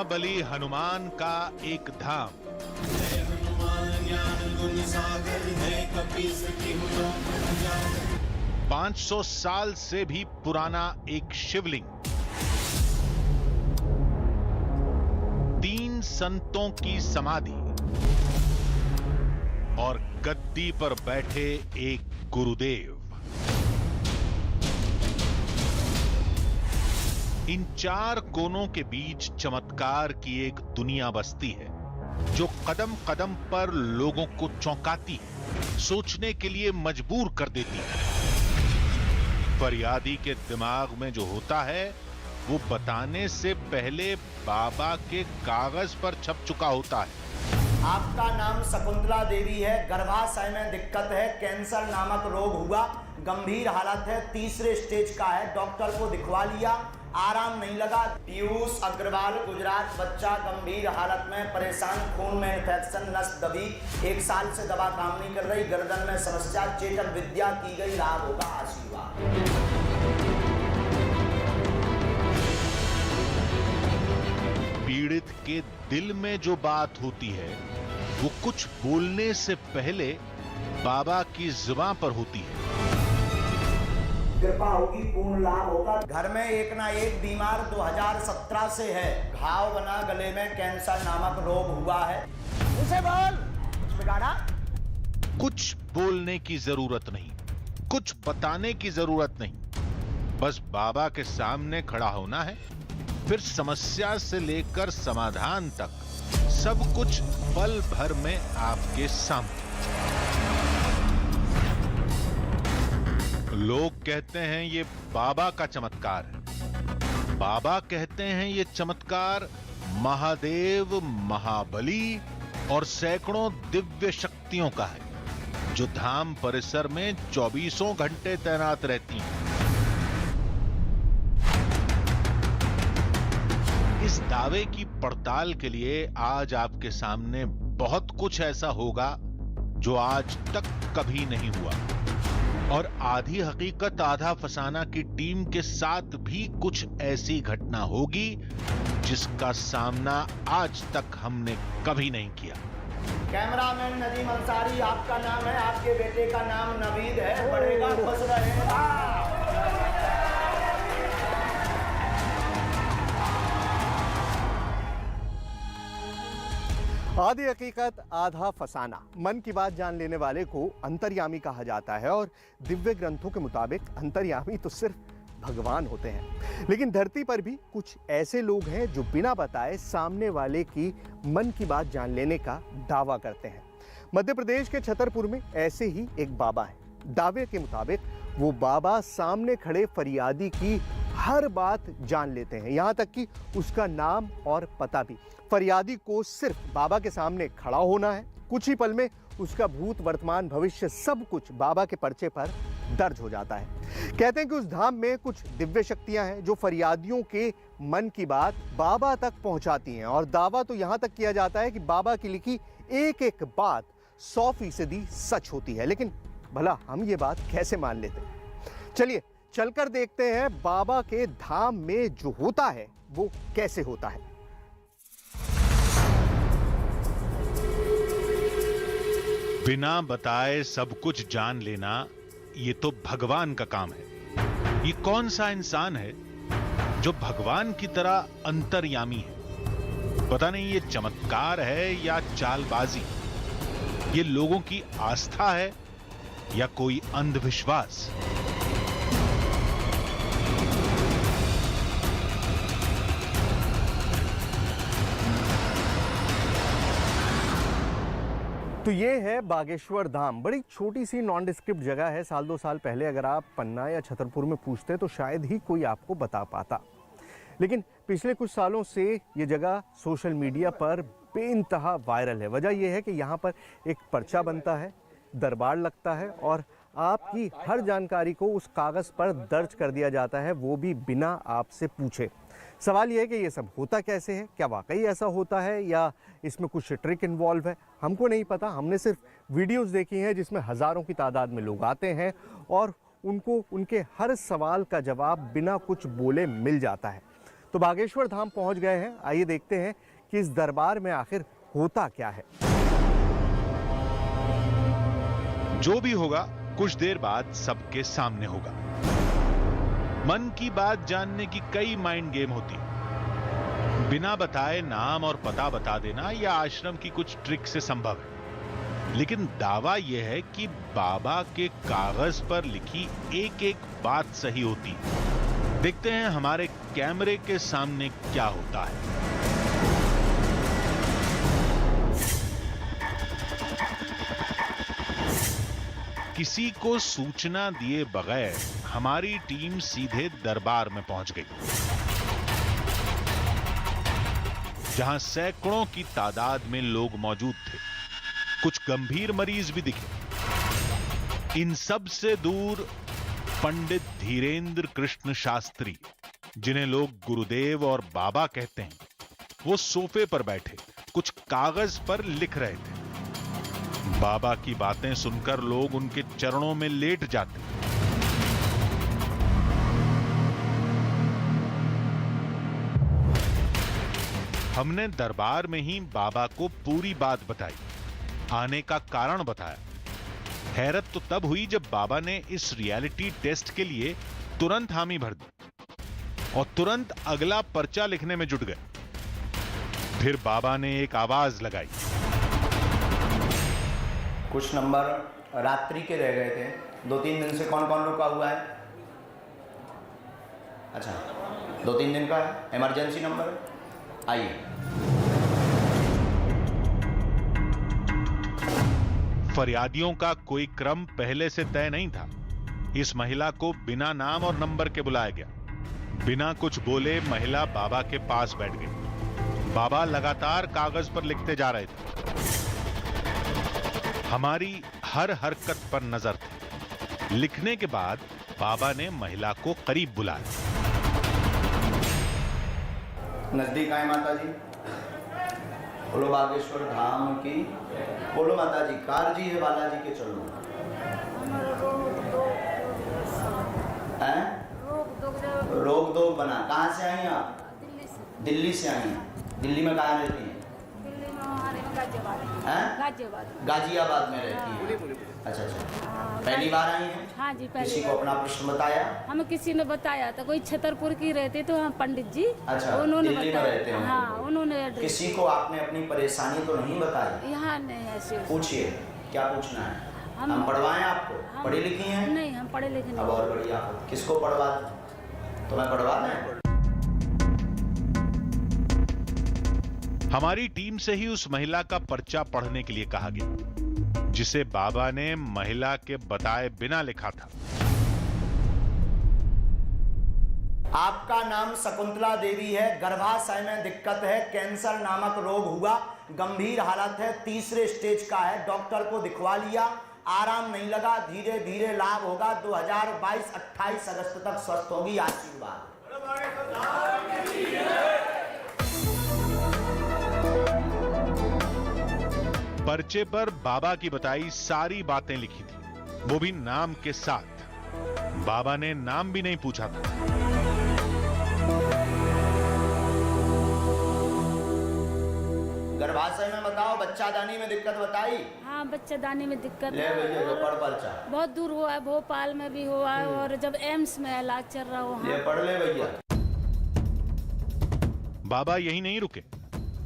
महाबली हनुमान का एक धाम, 500 साल से भी पुराना एक शिवलिंग, 3 संतों की समाधि और गद्दी पर बैठे एक गुरुदेव। इन 4 कोनों के बीच चमत्कार की एक दुनिया बसती है जो कदम कदम पर लोगों को चौंकाती है, सोचने के लिए मजबूर कर देती है। फरियादी के दिमाग में जो होता है वो बताने से पहले बाबा के कागज पर छप चुका होता है। आपका नाम शकुंतला देवी है, गर्भाशय में दिक्कत है, कैंसर नामक रोग हुआ, गंभीर हालत है, 3रे स्टेज का है, डॉक्टर को दिखवा लिया, आराम नहीं लगा। पीयूष अग्रवाल, गुजरात, बच्चा गंभीर हालत में परेशान, खून में इन्फेक्शन, नस दबी, 1 साल से दवा काम नहीं कर रही, गर्दन में समस्या, चेतन विद्या की गई, लाभ होगा, आशीर्वाद। पीड़ित के दिल में जो बात होती है वो कुछ बोलने से पहले बाबा की जुबान पर होती है। कृपा होगी, पूर्ण लाभ होगा। घर में एक ना एक बीमार 2017 से है, घाव बना गले में, कैंसर नामक रोग हुआ है। उसे बोल, कुछ बिगाड़ा? कुछ बोलने की जरूरत नहीं, कुछ बताने की जरूरत नहीं, बस बाबा के सामने खड़ा होना है। फिर समस्या से लेकर समाधान तक सब कुछ पल भर में आपके सामने। लोग कहते हैं ये बाबा का चमत्कार है, बाबा कहते हैं ये चमत्कार महादेव, महाबली और सैकड़ों दिव्य शक्तियों का है जो धाम परिसर में 24 घंटे तैनात रहती हैं। इस दावे की पड़ताल के लिए आज आपके सामने बहुत कुछ ऐसा होगा जो आज तक कभी नहीं हुआ, और आधी हकीकत आधा फसाना की टीम के साथ भी कुछ ऐसी घटना होगी जिसका सामना आज तक हमने कभी नहीं किया। कैमरामैन नदीम अंसारी, आपका नाम है, आपके बेटे का नाम नवीद है, पढ़ेगा, खुश रहेगा। आधी हकीकत आधा फसाना, मन की बात जान लेने वाले को अंतर्यामी कहा जाता है, और दिव्य ग्रंथों के मुताबिक अंतर्यामी तो सिर्फ भगवान होते हैं। लेकिन धरती पर भी कुछ ऐसे लोग हैं जो बिना बताए सामने वाले की मन की बात जान लेने का दावा करते हैं। मध्य प्रदेश के छतरपुर में ऐसे ही एक बाबा है। दावे के मुताबिक वो बाबा सामने खड़े फरियादी की हर बात जान लेते हैं, यहाँ तक कि उसका नाम और पता भी। फरियादी को सिर्फ बाबा के सामने खड़ा होना है, कुछ ही पल में उसका भूत, वर्तमान, भविष्य सब कुछ बाबा के पर्चे पर दर्ज हो जाता है। कहते हैं कि उस धाम में कुछ दिव्य शक्तियां हैं जो फरियादियों के मन की बात बाबा तक पहुंचाती हैं, और दावा तो यहाँ तक किया जाता है कि बाबा की लिखी एक एक बात 100% सच होती है। लेकिन भला हम ये बात कैसे मान लेते हैं? चलिए चलकर देखते हैं बाबा के धाम में जो होता है वो कैसे होता है। बिना बताए सब कुछ जान लेना ये तो भगवान का काम है। ये कौन सा इंसान है जो भगवान की तरह अंतर्यामी है? पता नहीं ये चमत्कार है या चालबाजी, ये लोगों की आस्था है या कोई अंधविश्वास। तो ये है बागेश्वर धाम। बड़ी छोटी सी नॉन डिस्क्रिप्ट जगह है। साल 2 साल पहले अगर आप पन्ना या छतरपुर में पूछते तो शायद ही कोई आपको बता पाता, लेकिन पिछले कुछ सालों से ये जगह सोशल मीडिया पर बेइंतहा वायरल है। वजह यह है कि यहाँ पर एक पर्चा बनता है, दरबार लगता है और आपकी हर जानकारी को उस कागज़ पर दर्ज कर दिया जाता है, वो भी बिना आपसे पूछे। सवाल यह है कि ये सब होता कैसे है? क्या वाकई ऐसा होता है या इसमें कुछ ट्रिक इन्वॉल्व है? हमको नहीं पता। हमने सिर्फ वीडियोस देखी हैं जिसमें हज़ारों की तादाद में लोग आते हैं और उनको उनके हर सवाल का जवाब बिना कुछ बोले मिल जाता है। तो बागेश्वर धाम पहुंच गए हैं। आइए देखते हैं कि इस दरबार में आखिर होता क्या है। जो भी होगा कुछ देर बाद सबके सामने होगा। मन की बात जानने की कई माइंड गेम होती है। बिना बताए नाम और पता बता देना या आश्रम की कुछ ट्रिक से संभव है, लेकिन दावा यह है कि बाबा के कागज पर लिखी एक एक बात सही होती है। देखते हैं हमारे कैमरे के सामने क्या होता है। किसी को सूचना दिए बगैर हमारी टीम सीधे दरबार में पहुंच गई, जहां सैकड़ों की तादाद में लोग मौजूद थे। कुछ गंभीर मरीज भी दिखे। इन सब से दूर पंडित धीरेन्द्र कृष्ण शास्त्री, जिन्हें लोग गुरुदेव और बाबा कहते हैं, वो सोफे पर बैठे कुछ कागज पर लिख रहे थे। बाबा की बातें सुनकर लोग उनके चरणों में लेट जाते। हमने दरबार में ही बाबा को पूरी बात बताई, आने का कारण बताया। हैरत तो तब हुई जब बाबा ने इस रियलिटी टेस्ट के लिए तुरंत हामी भर दी और तुरंत अगला पर्चा लिखने में जुट गए। फिर बाबा ने एक आवाज लगाई। कुछ नंबर रात्रि के रह गए थे। 2-3 दिन से कौन कौन रुका हुआ है? अच्छा, 2-3 दिन का है। इमरजेंसी नंबर है। आइए। फरियादियों का कोई क्रम पहले से तय नहीं था। इस महिला को बिना नाम और नंबर के बुलाया गया। बिना कुछ बोले महिला बाबा के पास बैठ गई। बाबा लगातार कागज पर लिखते जा रहे थे। हमारी हर हरकत पर नजर थी। लिखने के बाद बाबा ने महिला को करीब बुलाया। नजदीक आए माता जी। बोलो बागेश्वर धाम की। बोलो माता जी। कार जी है बालाजी के चलो। हैं? रोक दो बना। कहाँ से आई आप? दिल्ली से। दिल्ली से आई हैं। दिल्ली में कहाँ रहती हैं? दिल्ली में हमारे में गाजियाबाद। हैं? गाजियाबाद। गाजियाबाद में रहती हैं। अच्छा अच्छा। पहली बार आई हैं? हाँ जी, पहली किसी को बार। अपना प्रश्न बताया? हमें किसी ने बताया था, कोई छतरपुर की रहती तो हम पंडित जी। अच्छा, उन्होंने दिल्ली में रहते हैं। हाँ, उन्होंने एड्रेस। किसी को आपने अपनी परेशानी तो नहीं बताई? यहाँ नहीं ऐसे। पूछिए, क्या पूछना है? हम- हम पढ़वाएं आपको? हम- पढ़ी लिखी हैं? नहीं, हम पढ़े लिखे अब नहीं। और बढ़िया। किसको पढ़वा दें? तुम्हें पढ़वा दें? हमारी टीम से ही उस महिला का पर्चा पढ़ने के लिए कहा गया, जिसे बाबा ने महिला के बताए बिना लिखा था। आपका नाम शकुंतला देवी है। गर्भाशय में दिक्कत है। कैंसर नामक रोग हुआ। गंभीर हालत है। 3रे स्टेज का है। डॉक्टर को दिखवा लिया, आराम नहीं लगा। धीरे धीरे लाभ होगा। 2022 28 अगस्त तक स्वस्थ होगी। आशीर्वाद। पर्चे पर बाबा की बताई सारी बातें लिखी थी, वो भी नाम के साथ। बाबा ने नाम भी नहीं पूछा था। गर्भाशय में बताओ, बच्चादानी में दिक्कत बताई? हाँ, बच्चेदानी में दिक्कत ले भैया जो पढ़ पर्चा। बहुत दूर हुआ है, भोपाल में भी हुआ है और जब एम्स में इलाज चल रहा हो। ले पढ़ ले भैया। बाबा यही नहीं रुके,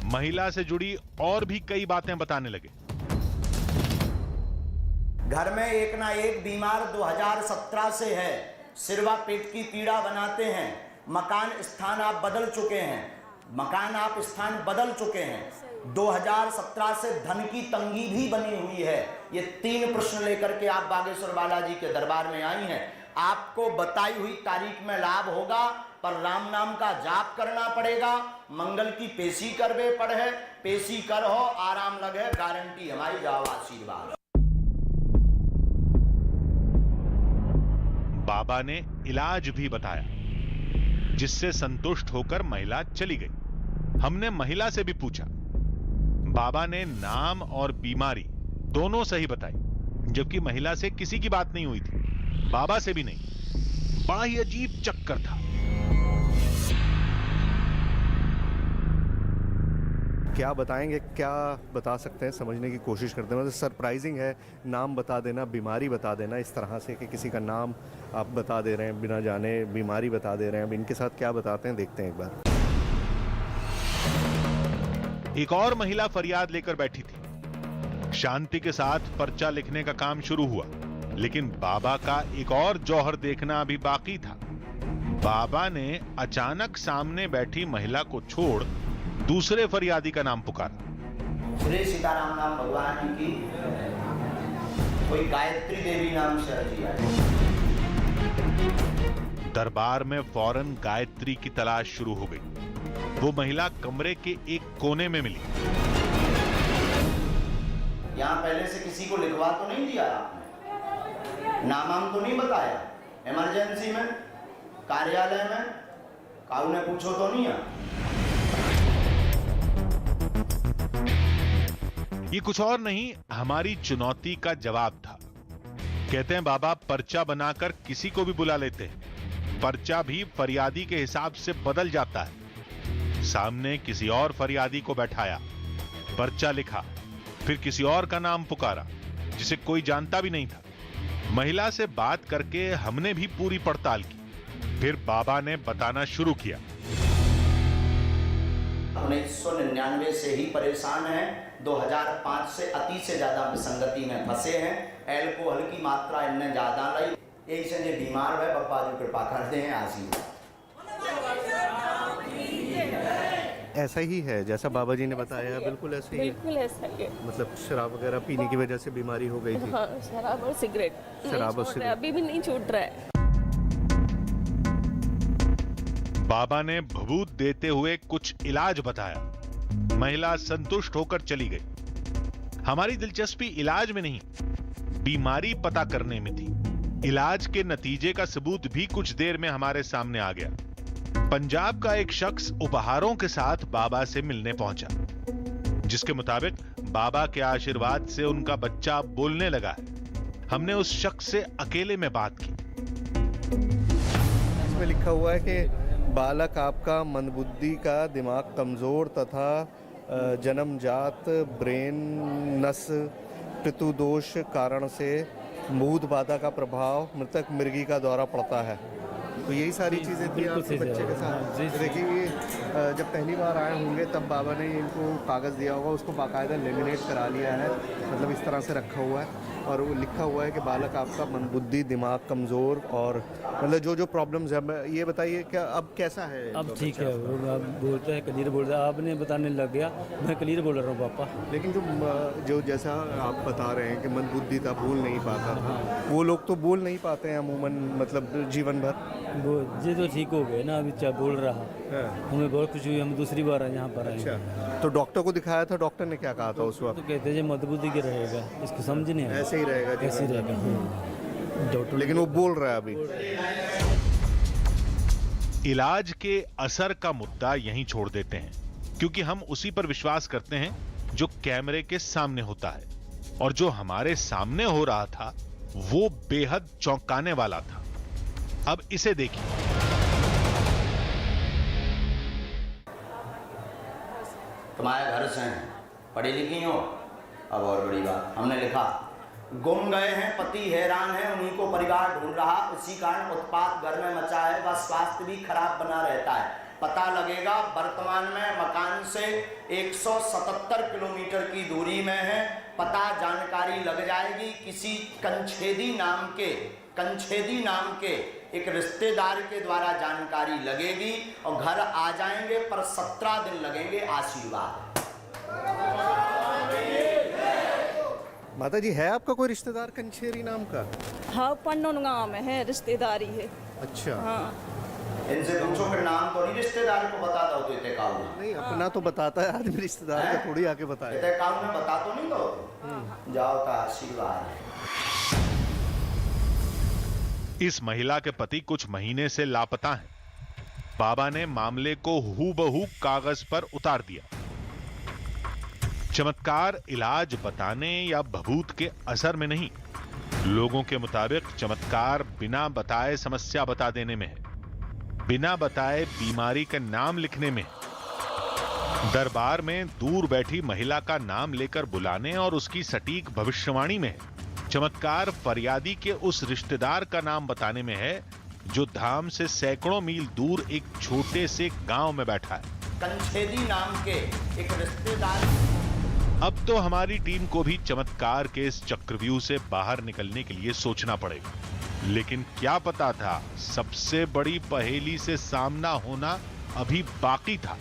महिला से जुड़ी और भी कई बातें बताने लगे। घर में एक ना एक बीमार 2017 से है। सिरवा पेट की पीड़ा बनाते हैं। मकान स्थान आप बदल चुके हैं। 2017 से धन की तंगी भी बनी हुई है। ये 3 प्रश्न लेकर के आप बागेश्वर बालाजी के दरबार में आई हैं। आपको बताई हुई तारीख में लाभ होगा, पर राम नाम का जाप करना पड़ेगा। मंगल की पेशी करवे पड़े, पेशी कर हो, आराम लगे, गारंटी हमारी। जाओ, आशीर्वाद। बाबा ने इलाज भी बताया, जिससे संतुष्ट होकर महिला चली गई। हमने महिला से भी पूछा। बाबा ने नाम और बीमारी दोनों सही बताई, जबकि महिला से किसी की बात नहीं हुई थी, बाबा से भी नहीं। बड़ा ही अजीब चक्कर था। क्या बताएंगे, क्या बता सकते हैं, समझने की कोशिश करते हैं। मतलब सरप्राइजिंग है, नाम बता देना, बीमारी बता देना इस तरह से कि किसी का नाम आप बता दे रहे हैं बिना जाने, बीमारी बता दे रहे हैं। अब इनके साथ क्या बताते हैं देखते हैं एक बार। एक और महिला फरियाद लेकर बैठी थी। शांति के साथ पर्चा लिखने का काम शुरू हुआ, लेकिन बाबा का एक और जौहर देखना अभी बाकी था। बाबा ने अचानक सामने बैठी महिला को छोड़ दूसरे फरियादी का नाम पुकारा। श्री सीताराम नाम भगवान की, कोई गायत्री देवी नाम से अर्जी आई। दरबार में फौरन गायत्री की तलाश शुरू हो गई। वो महिला कमरे के एक कोने में मिली। यहाँ पहले से किसी को लिखवा तो नहीं दिया आपने? नाम तो नहीं बताया? इमरजेंसी में, कार्यालय में, काऊ ने पूछो तो नहीं है? ये कुछ और नहीं, हमारी चुनौती का जवाब था। कहते हैं बाबा पर्चा बनाकर किसी को भी बुला लेते हैं। पर्चा भी फरियादी के हिसाब से बदल जाता है। सामने किसी और फरियादी को बैठाया, पर्चा लिखा, फिर किसी और का नाम पुकारा जिसे कोई जानता भी नहीं था। महिला से बात करके हमने भी पूरी पड़ताल की। फिर बाबा ने बताना शुरू किया। 1999 से ही परेशान हैं, 2005 से अति से ज्यादा विसंगति में फंसे हैं। एल्कोहल की मात्रा इनने ज्यादा रही, यही से ये बीमार है। बप्पा जी कृपा करते हैं, आशीर्वाद। ऐसा ही है जैसा बाबा जी ने बताया, बिल्कुल ऐसे ही है। बिल्कुल ऐसा ही है। मतलब शराब वगैरह पीने की वजह से बीमारी हो गई थी। हाँ, शराब और सिगरेट शराब और सिगरेट अभी भी नहीं छूट रहा है। बाबा ने भभूत देते हुए कुछ इलाज बताया। महिला संतुष्ट होकर चली गई। हमारी दिलचस्पी इलाज में नहीं, बीमारी पता करने में थी। इलाज के नतीजे का सबूत भी कुछ देर में हमारे सामने आ गया। पंजाब का एक शख्स उपहारों के साथ बाबा से मिलने पहुंचा, जिसके मुताबिक बाबा के आशीर्वाद से उनका बच्चा बोलने लगा है। हमने उस शख्स से अकेले में बात की। इसमें लिखा हुआ है कि बालक आपका मंदबुद्धि का, दिमाग कमजोर तथा जन्मजात ब्रेन नस पितृदोष कारण से मूद बाधा का प्रभाव, मृतक मृगी का दौरा पड़ता है। तो यही सारी चीज़ें थी आपके बच्चे के साथ। देखिए जब पहली बार आए होंगे तब बाबा ने इनको कागज़ दिया होगा, उसको बाकायदा लेमिनेट करा लिया है, मतलब इस तरह से रखा हुआ है और वो लिखा हुआ है कि बालक आपका मंदबुद्धि, दिमाग कमज़ोर और मतलब जो जो प्रॉब्लम्स है। ये बताइए क्या अब कैसा है? अब ठीक है, वो अब बोलता है, क्लियर बोल रहा है। आपने बताने लग गया, मैं क्लियर बोल रहा हूँ पापा। लेकिन जो जैसा आप बता रहे हैं कि मंदबुद्धि था, बोल नहीं पाता था, वो लोग तो बोल नहीं पाते हैं अमूमन, मतलब जीवन भर। वो ये तो ठीक हो गए ना, अभी क्या बोल रहा। हमें बहुत खुशी हुई, हम दूसरी बार यहाँ पर आए। अच्छा, तो डॉक्टर को दिखाया था, डॉक्टर ने क्या कहा था उस वक्त? तो कहते हैं मंदबुद्धि के रहेगा, इसको समझ नहीं आया। ऐसे ही रहेगा, ऐसे ही रहेगा डॉक्टर। लेकिन वो बोल रहा है अभी। इलाज के असर का मुद्दा यहीं छोड़ देते हैं, क्योंकि हम उसी पर विश्वास करते हैं जो कैमरे के सामने होता है। और जो हमारे सामने हो रहा था वो बेहद चौंकाने वाला था। अब इसे देखिए। तुम्हारे घर से हैं, पढ़ी लिखी हो? अब और बड़ी बात, हमने लिखा गुम गए हैं, पति हैरान है, उन्हीं को परिवार ढूंढ रहा, उसी कारण उत्पात घर में मचा है, व स्वास्थ्य भी खराब बना रहता है। पता लगेगा, वर्तमान में मकान से 177 किलोमीटर की दूरी में है। पता जानकारी लग जाएगी, किसी कंछेदी नाम के एक रिश्तेदार के द्वारा जानकारी लगेगी और घर आ जाएंगे, पर 17 दिन लगेंगे। आशीर्वाद। माता जी, है आपका कोई रिश्तेदार कंछेरी नाम का? हाँ, पन्नों गाँव में है, रिश्तेदारी है। अच्छा। हाँ, इनसे पूछो कि नाम तो नहीं रिश्तेदार को बताता हो तो इतने काऊ नहीं, अपना तो बताता है आदमी, रिश्तेदार का थोड़ी आके बताया। इतने काऊ में बता तो नहीं दो। जाओ का आशीर्वाद। इस महिला के पति कुछ महीने से लापता हैं। बाबा ने मामले को हूबहू कागज पर उतार दिया। चमत्कार इलाज बताने या भभूत के असर में नहीं, लोगों के मुताबिक चमत्कार बिना बताए समस्या बता देने में है, बिना बताए बीमारी का नाम लिखने में है। दरबार में दूर बैठी महिला का नाम लेकर बुलाने और उसकी सटीक भविष्यवाणी में चमत्कार फरियादी के उस रिश्तेदार का नाम बताने में है जो धाम से सैकड़ों मील दूर एक छोटे से गांव में बैठा है। कंछेदी नाम के एक रिश्तेदार। अब तो हमारी टीम को भी चमत्कार के इस चक्रव्यूह से बाहर निकलने के लिए सोचना पड़ेगा, लेकिन क्या पता था सबसे बड़ी पहेली से सामना होना अभी बाकी था।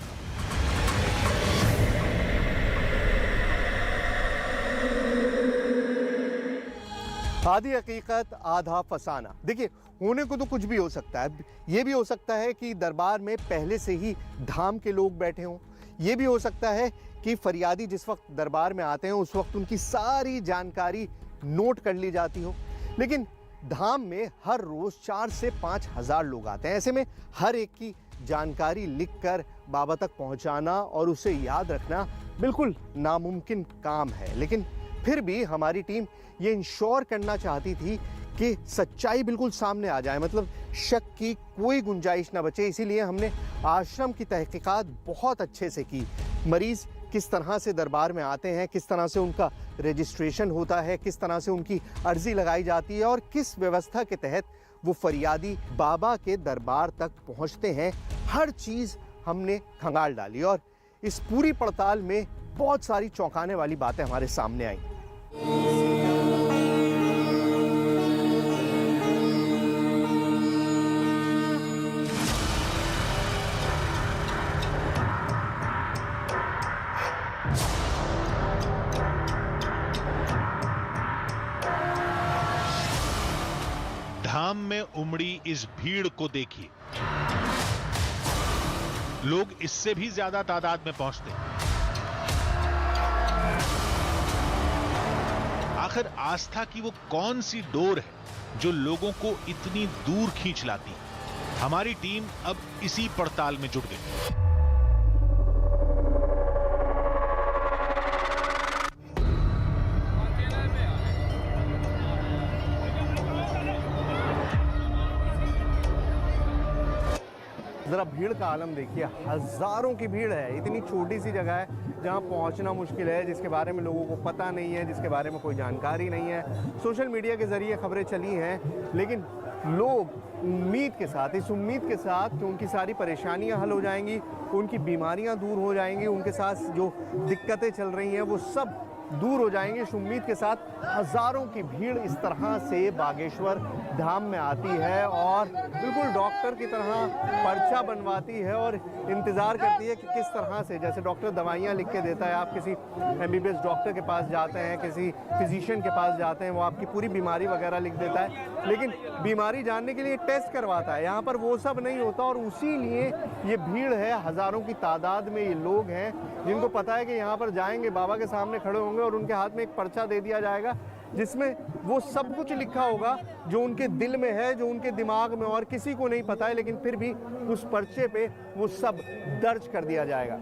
आधी हकीकत आधा फसाना। देखिए, होने को तो कुछ भी हो सकता है। ये भी हो सकता है कि दरबार में पहले से ही धाम के लोग बैठे हों। ये भी हो सकता है कि फरियादी जिस वक्त दरबार में आते हैं उस वक्त उनकी सारी जानकारी नोट कर ली जाती हो। लेकिन धाम में हर रोज 4 से 5 हजार लोग आते हैं। ऐसे में हर एक की जानकारी लिखकर बाबा तक पहुंचाना और उसे याद रखना बिल्कुल नामुमकिन काम है। लेकिन फिर भी हमारी टीम ये इंश्योर करना चाहती थी कि सच्चाई बिल्कुल सामने आ जाए, मतलब शक की कोई गुंजाइश ना बचे। इसीलिए हमने आश्रम की तहकीकात बहुत अच्छे से की। मरीज किस तरह से दरबार में आते हैं, किस तरह से उनका रजिस्ट्रेशन होता है, किस तरह से उनकी अर्जी लगाई जाती है और किस व्यवस्था के तहत वो फरियादी बाबा के दरबार तक पहुंचते हैं, हर चीज़ हमने खंगाल डाली। और इस पूरी पड़ताल में बहुत सारी चौंकाने वाली बातें हमारे सामने आई। धाम में उमड़ी इस भीड़ को देखिए। लोग इससे भी ज्यादा तादाद में पहुंचते हैं। आखिर आस्था की वो कौन सी डोर है जो लोगों को इतनी दूर खींच लाती है? हमारी टीम अब इसी पड़ताल में जुट गई। ज़रा भीड़ का आलम देखिए, हज़ारों की भीड़ है। इतनी छोटी सी जगह है जहाँ पहुँचना मुश्किल है, जिसके बारे में लोगों को पता नहीं है, जिसके बारे में कोई जानकारी नहीं है। सोशल मीडिया के ज़रिए खबरें चली हैं, लेकिन लोग उम्मीद के साथ, इस उम्मीद के साथ कि उनकी सारी परेशानियाँ हल हो जाएंगी, उनकी बीमारियाँ दूर हो जाएंगी, उनके साथ जो दिक्कतें चल रही हैं वो सब दूर हो जाएंगे, इस उम्मीद के साथ हज़ारों की भीड़ इस तरह से बागेश्वर धाम में आती है और बिल्कुल डॉक्टर की तरह पर्चा बनवाती है और इंतज़ार करती है कि किस तरह से, जैसे डॉक्टर दवाइयाँ लिख के देता है, आप किसी MBBS डॉक्टर के पास जाते हैं, किसी फिजिशियन के पास जाते हैं, वो आपकी पूरी बीमारी वगैरह लिख देता है, लेकिन बीमारी जानने के लिए टेस्ट करवाता है। यहाँ पर वो सब नहीं होता और उसी लिए ये भीड़ है। हज़ारों की तादाद में ये लोग हैं जिनको पता है कि यहाँ पर जाएंगे, बाबा के सामने खड़े होंगे और उनके हाथ में एक पर्चा दे दिया जाएगा जिसमें वो सब कुछ लिखा होगा जो उनके दिल में है, जो उनके दिमाग में, और किसी को नहीं पता है, लेकिन फिर भी उस पर्चे पे वो सब दर्ज कर दिया जाएगा।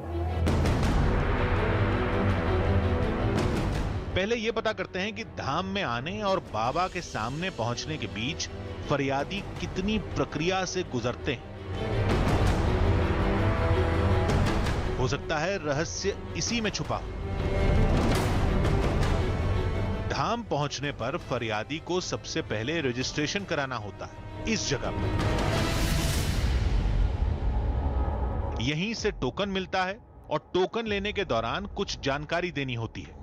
पहले ये पता करते हैं कि धाम में आने और बाबा के सामने पहुंचने के बीच फरियादी कितनी प्रक्रिया से गुजरते हैं। हो सकता है रहस्य इसी में छुपा हो। धाम पहुंचने पर फरियादी को सबसे पहले रजिस्ट्रेशन कराना होता है इस जगह पर। यहीं से टोकन मिलता है और टोकन लेने के दौरान कुछ जानकारी देनी होती है।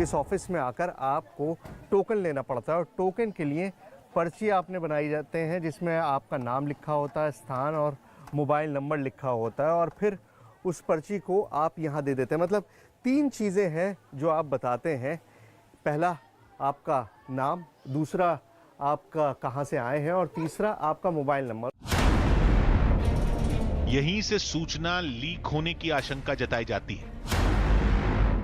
इस ऑफिस में आकर आपको टोकन लेना पड़ता है और टोकन के लिए पर्ची आपने बनाई जाते हैं जिसमें आपका नाम लिखा होता है, स्थान और मोबाइल नंबर लिखा होता है और फिर उस पर्ची को आप यहाँ दे देते हैं। मतलब 3 चीज़ें हैं जो आप बताते हैं। पहला आपका नाम, दूसरा आपका कहाँ से आए हैं और तीसरा आपका मोबाइल नंबर। यहीं से सूचना लीक होने की आशंका जताई जाती है।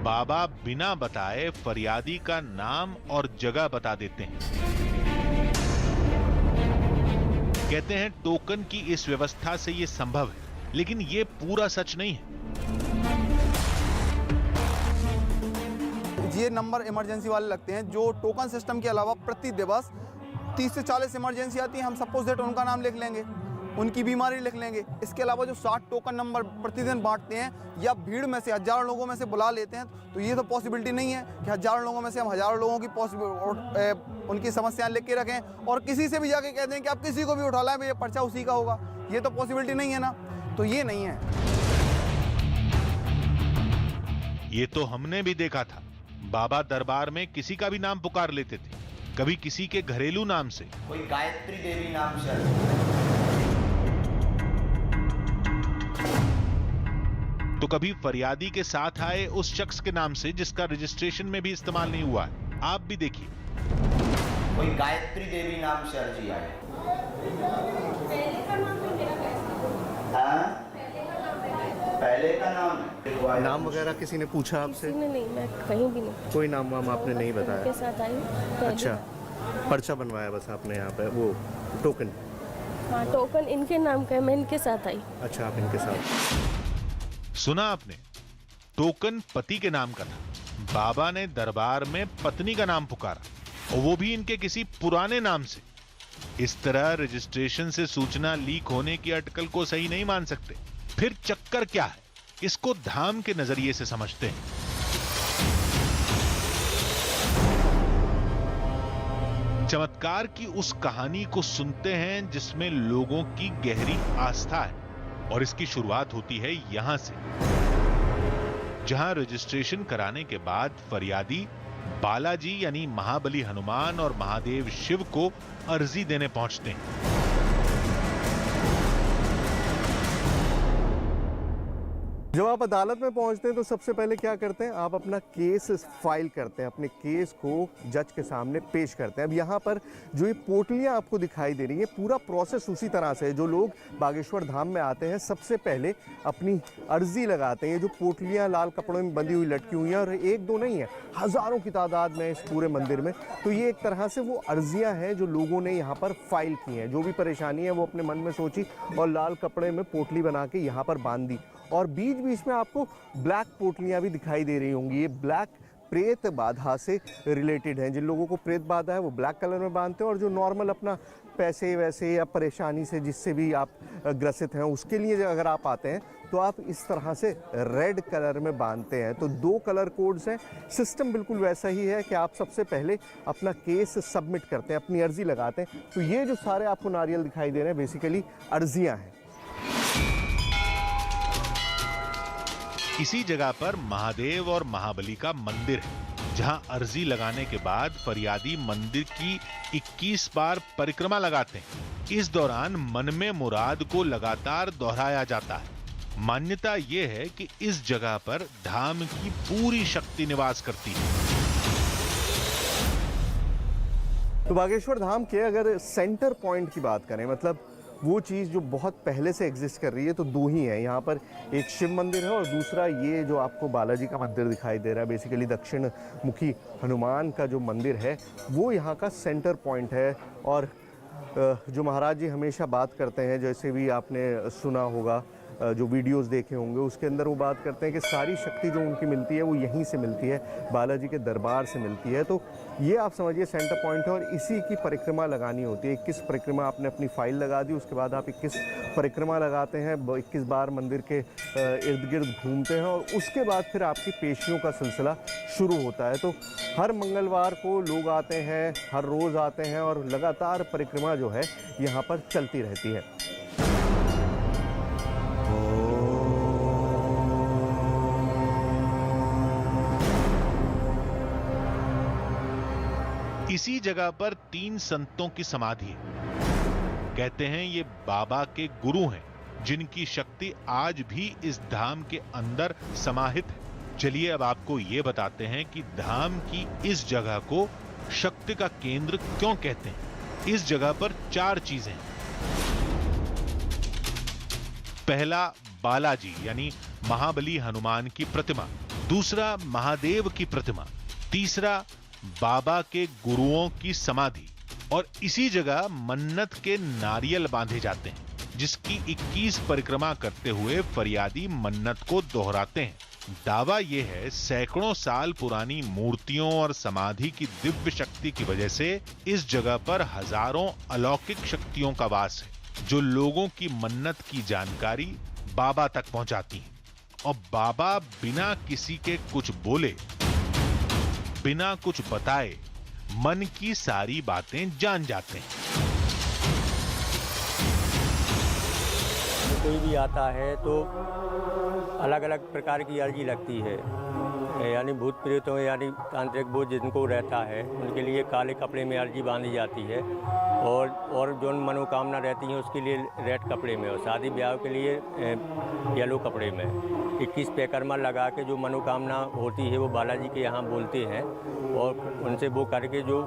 बाबा बिना बताए फरियादी का नाम और जगह बता देते हैं। कहते हैं टोकन की इस व्यवस्था से यह संभव है, लेकिन यह पूरा सच नहीं है। ये नंबर इमरजेंसी वाले लगते हैं जो टोकन सिस्टम के अलावा प्रति दिवस 30 से 40 इमरजेंसी आती है। हम सपोज दैट उनका नाम लिख लेंगे, उनकी बीमारी लिख लेंगे। इसके अलावा जो 60 टोकन नंबर प्रतिदिन बांटते हैं या भीड़ में से हजारों लोगों में से बुला लेते हैं, तो ये तो पॉसिबिलिटी नहीं है कि हजारों लोगों में से हम हजारों लोगों की उनकी समस्याएं लिख के रखें और किसी से भी जाके कह दें कि आप किसी को भी उठा लाएं, ये पर्चा उसी का होगा। ये तो पॉसिबिलिटी नहीं है ना, तो ये नहीं है। ये तो हमने भी देखा था, बाबा दरबार में किसी का भी नाम पुकार लेते थे, कभी किसी के घरेलू नाम से, कोई गायत्री देवी नाम से, तो कभी फरियादी के साथ आए उस शख्स के नाम से जिसका रजिस्ट्रेशन में भी इस्तेमाल नहीं हुआ है। आप भी देखिए, कोई गायत्री देवी नाम से अर्जी आई। पहले का नाम नाम वगैरह किसी ने पूछा आपसे? नहीं, मैं कहीं भी नहीं। कोई नाम वाम आपने नहीं बताया? के साथ आई। अच्छा, पर्चा बनवाया बस आपने यहाँ पे, वो टोकन? हाँ, टोकन इनके नाम का है, मैं इनके साथ आई। अच्छा, आप इनके साथ। सुना आपने, टोकन पति के नाम का था, बाबा ने दरबार में पत्नी का नाम पुकारा और वो भी इनके किसी पुराने नाम से। इस तरह रजिस्ट्रेशन से सूचना लीक होने की अटकल को सही नहीं मान सकते। फिर चक्कर क्या है, इसको धाम के नजरिए से समझते हैं। चमत्कार की उस कहानी को सुनते हैं जिसमें लोगों की गहरी आस्था है, और इसकी शुरुआत होती है यहां से, जहां रजिस्ट्रेशन कराने के बाद फरियादी बालाजी यानी महाबली हनुमान और महादेव शिव को अर्जी देने पहुंचते हैं। जब आप अदालत में पहुंचते हैं तो सबसे पहले क्या करते हैं, आप अपना केस फाइल करते हैं, अपने केस को जज के सामने पेश करते हैं। अब यहाँ पर जो ये पोटलियाँ आपको दिखाई दे रही है, पूरा प्रोसेस उसी तरह से है। जो लोग बागेश्वर धाम में आते हैं सबसे पहले अपनी अर्जी लगाते हैं। ये जो पोटलियाँ लाल कपड़ों में बंधी हुई लटकी हुई हैं, और एक दो नहीं है, हज़ारों की तादाद में इस पूरे मंदिर में, तो ये एक तरह से वो अर्जियाँ हैं जो लोगों ने यहाँ पर फाइल की हैं। जो भी परेशानी है वो अपने मन में सोची और लाल कपड़े में पोटली बना के यहाँ पर बांध दी। और बीच बीच में आपको ब्लैक पोटलियाँ भी दिखाई दे रही होंगी। ये ब्लैक प्रेत बाधा से रिलेटेड हैं। जिन लोगों को प्रेत बाधा है वो ब्लैक कलर में बांधते हैं, और जो नॉर्मल अपना पैसे वैसे या परेशानी से जिससे भी आप ग्रसित हैं उसके लिए अगर आप आते हैं तो आप इस तरह से रेड कलर में बांधते हैं। तो 2 कलर कोड्स हैं। सिस्टम बिल्कुल वैसा ही है कि आप सबसे पहले अपना केस सबमिट करते हैं, अपनी अर्जी लगाते हैं। तो ये जो सारे आपको नारियल दिखाई दे रहे हैं बेसिकली अर्जियाँ हैं। इसी जगह पर महादेव और महाबली का मंदिर है, जहां अर्जी लगाने के बाद फरियादी मंदिर की 21 बार परिक्रमा लगाते हैं। इस दौरान मन में मुराद को लगातार दोहराया जाता है। मान्यता यह है कि इस जगह पर धाम की पूरी शक्ति निवास करती है। तो बागेश्वर धाम के अगर सेंटर पॉइंट की बात करें, मतलब वो चीज़ जो बहुत पहले से एग्जिस्ट कर रही है, तो 2 ही हैं यहाँ पर। एक शिव मंदिर है और दूसरा ये जो आपको बालाजी का मंदिर दिखाई दे रहा है, बेसिकली दक्षिण मुखी हनुमान का जो मंदिर है वो यहाँ का सेंटर पॉइंट है। और जो महाराज जी हमेशा बात करते हैं, जैसे भी आपने सुना होगा, जो वीडियोस देखे होंगे उसके अंदर वो बात करते हैं कि सारी शक्ति जो उनकी मिलती है वो यहीं से मिलती है, बालाजी के दरबार से मिलती है। तो ये आप समझिए सेंटर पॉइंट है और इसी की परिक्रमा लगानी होती है। 21 परिक्रमा आपने अपनी फाइल लगा दी, उसके बाद आप 21 परिक्रमा लगाते हैं, 21 बार मंदिर के इर्द गिर्द घूमते हैं और उसके बाद फिर आपकी पेशियों का सिलसिला शुरू होता है। तो हर मंगलवार को लोग आते हैं, हर रोज़ आते हैं और लगातार परिक्रमा जो है यहाँ पर चलती रहती है। इसी जगह पर 3 संतों की समाधि है। कहते हैं ये बाबा के गुरु हैं, जिनकी शक्ति आज भी इस धाम के अंदर समाहित है। चलिए अब आपको ये बताते हैं कि धाम की इस जगह को शक्ति का केंद्र क्यों कहते हैं। इस जगह पर 4 चीजें हैं। पहला, बालाजी यानी महाबली हनुमान की प्रतिमा। दूसरा, महादेव की प्रतिमा। तीसरा, बाबा के गुरुओं की समाधि। और इसी जगह मन्नत के नारियल बांधे जाते हैं, जिसकी 21 परिक्रमा करते हुए फरियादी मन्नत को दोहराते हैं। दावा यह है सैकड़ों साल पुरानी मूर्तियों और समाधि की दिव्य शक्ति की वजह से इस जगह पर हजारों अलौकिक शक्तियों का वास है। जो लोगों की मन्नत की जानकारी बाबा तक पहुंचाती हैं और बाबा बिना किसी के कुछ बोले, बिना कुछ बताए मन की सारी बातें जान जाते हैं। कोई भी आता है तो अलग अलग प्रकार की अर्जी लगती है, यानी भूत प्रेतों यानी तांत्रिक बोझ जिनको रहता है उनके लिए काले कपड़े में अर्जी बांधी जाती है और जो मनोकामना रहती है उसके लिए रेड कपड़े में, और शादी ब्याह के लिए येलो कपड़े में 21 पैकर्मा लगा के जो मनोकामना होती है वो बालाजी के यहाँ बोलते हैं और उनसे वो करके जो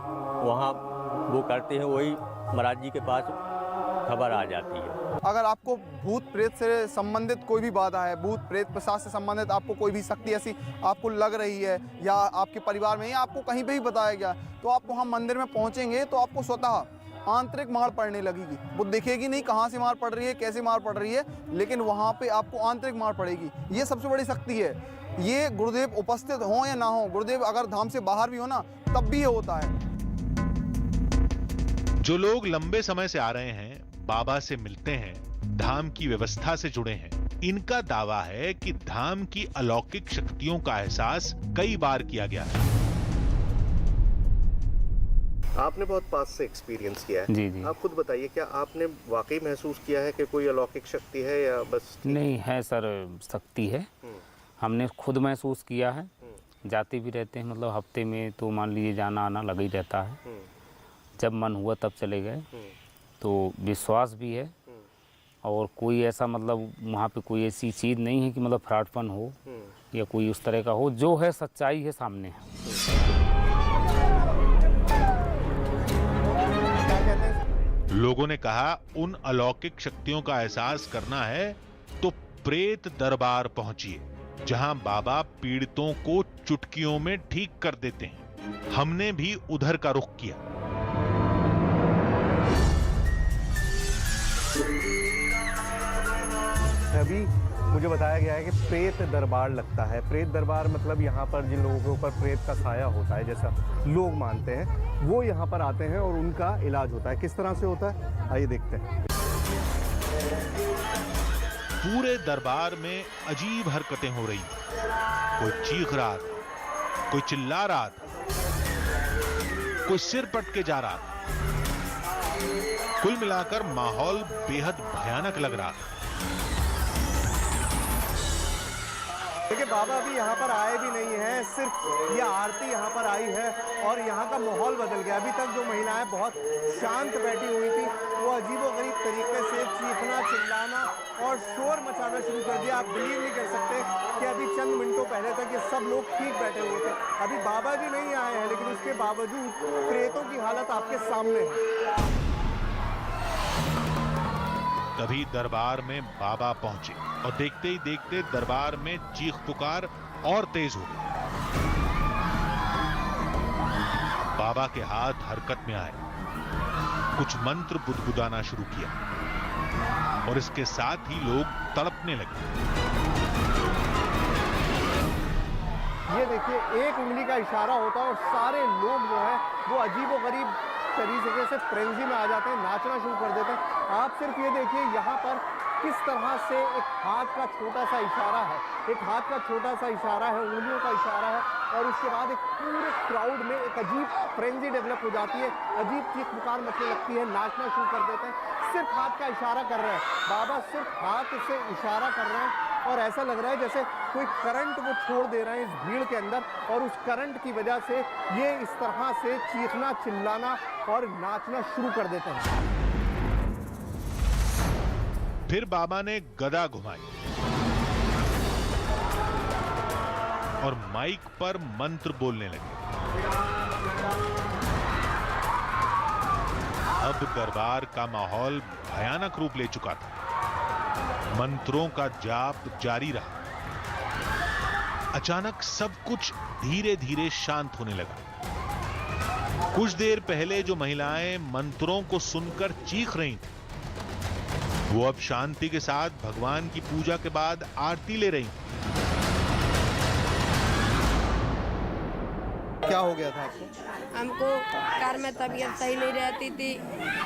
वहाँ वो करते हैं वही महाराज जी के पास खबर आ जाती है। अगर आपको भूत प्रेत से संबंधित कोई भी बाधा है, भूत प्रेत प्रसाद से संबंधित आपको कोई भी शक्ति ऐसी आपको लग रही है या आपके परिवार में या आपको कहीं पे भी बताया गया, तो आप वहाँ मंदिर में पहुँचेंगे तो आपको स्वतः आंतरिक मार पड़ने लगेगी। वो दिखेगी नहीं कहाँ से मार पड़ रही है, कैसे मार पड़ रही है, लेकिन वहाँ पे आपको आंतरिक मार पड़ेगी। ये सबसे बड़ी शक्ति है। ये गुरुदेव उपस्थित हों या ना हो, गुरुदेव अगर धाम से बाहर भी हो ना तब भी ये होता है। जो लोग लंबे समय से आ रहे हैं, बाबा से मिलते हैं, धाम की व्यवस्था से जुड़े हैं, इनका दावा है कि धाम की अलौकिक शक्तियों का एहसास कई बार किया गया है। आपने बहुत पास से एक्सपीरियंस किया है। जी जी। आप खुद बताइए, क्या आपने वाकई महसूस किया है कि कोई अलौकिक शक्ति है या बस? नहीं है सर, शक्ति है, हमने खुद महसूस किया है। जाते भी रहते हैं, मतलब हफ्ते में तो मान लीजिए जाना आना लगा ही रहता है। जब मन हुआ तब चले गए, तो विश्वास भी है। और कोई ऐसा मतलब वहाँ पे कोई ऐसी चीज़ नहीं है कि मतलब फ्रॉडपन हो या कोई उस तरह का हो, जो है सच्चाई है सामने है। लोगों ने कहा उन अलौकिक शक्तियों का एहसास करना है तो प्रेत दरबार पहुंचिए, जहां बाबा पीड़ितों को चुटकियों में ठीक कर देते हैं। हमने भी उधर का रुख किया। अभी मुझे बताया गया है कि प्रेत दरबार लगता है। प्रेत दरबार मतलब यहाँ पर जिन लोगों के ऊपर प्रेत का साया होता है, जैसा लोग मानते हैं, वो यहाँ पर आते हैं और उनका इलाज होता है। किस तरह से होता है, आइए देखते हैं। पूरे दरबार में अजीब हरकतें हो रही हैं। कोई चीख रहा था, कोई चिल्ला रहा था, कोई सिर पटके जा रहा था। कुल मिलाकर माहौल बेहद भयानक लग रहा था। देखिए, बाबा भी यहाँ पर आए भी नहीं हैं, सिर्फ ये आरती यहाँ पर आई है और यहाँ का माहौल बदल गया। अभी तक जो महिलाएं बहुत शांत बैठी हुई थी, वो अजीबोगरीब तरीके से चीखना, चिल्लाना और शोर मचाना शुरू कर दिया। आप बिलीव नहीं कर सकते कि अभी चंद मिनटों पहले तक ये सब लोग ठीक बैठे हुए थे। अभी बाबा जी नहीं आए हैं, लेकिन उसके बावजूद प्रेतों की हालत आपके सामने है। तभी दरबार में बाबा पहुंचे और देखते ही देखते दरबार में चीख पुकार और तेज हो गई। बाबा के हाथ हरकत में आए, कुछ मंत्र बुदबुदाना शुरू किया और इसके साथ ही लोग तड़पने लगे। ये देखिए, एक उंगली का इशारा होता है और सारे लोग जो है वो अजीबोगरीब तरीके से फ्रेंजी में आ जाते हैं, नाचना शुरू कर देते हैं। आप सिर्फ ये देखिए यहाँ पर किस तरह से एक हाथ का छोटा सा इशारा है, एक हाथ का छोटा सा इशारा है, उंगलियों का इशारा है, और उसके बाद एक पूरे क्राउड में एक अजीब फ्रेंजी डेवलप हो जाती है, अजीब चीख पुकार मचने लगती है, नाचना शुरू कर देते हैं। सिर्फ हाथ का इशारा कर रहे हैं बाबा, सिर्फ हाथ से इशारा कर रहे हैं और ऐसा लग रहा है जैसे कोई करंट वो छोड़ दे रहे हैं इस भीड़ के अंदर, और उस करंट की वजह से ये इस तरह से चीखना, चिल्लाना और नाचना शुरू कर देते हैं। फिर बाबा ने गदा घुमाई और माइक पर मंत्र बोलने लगे। अब दरबार का माहौल भयानक रूप ले चुका था। मंत्रों का जाप जारी रहा। अचानक सब कुछ धीरे धीरे शांत होने लगा। कुछ देर पहले जो महिलाएं मंत्रों को सुनकर चीख रही थी, वो अब शांति के साथ भगवान की पूजा के बाद आरती ले रही। क्या हो गया था आपको? हमको घर में तबीयत सही नहीं रहती थी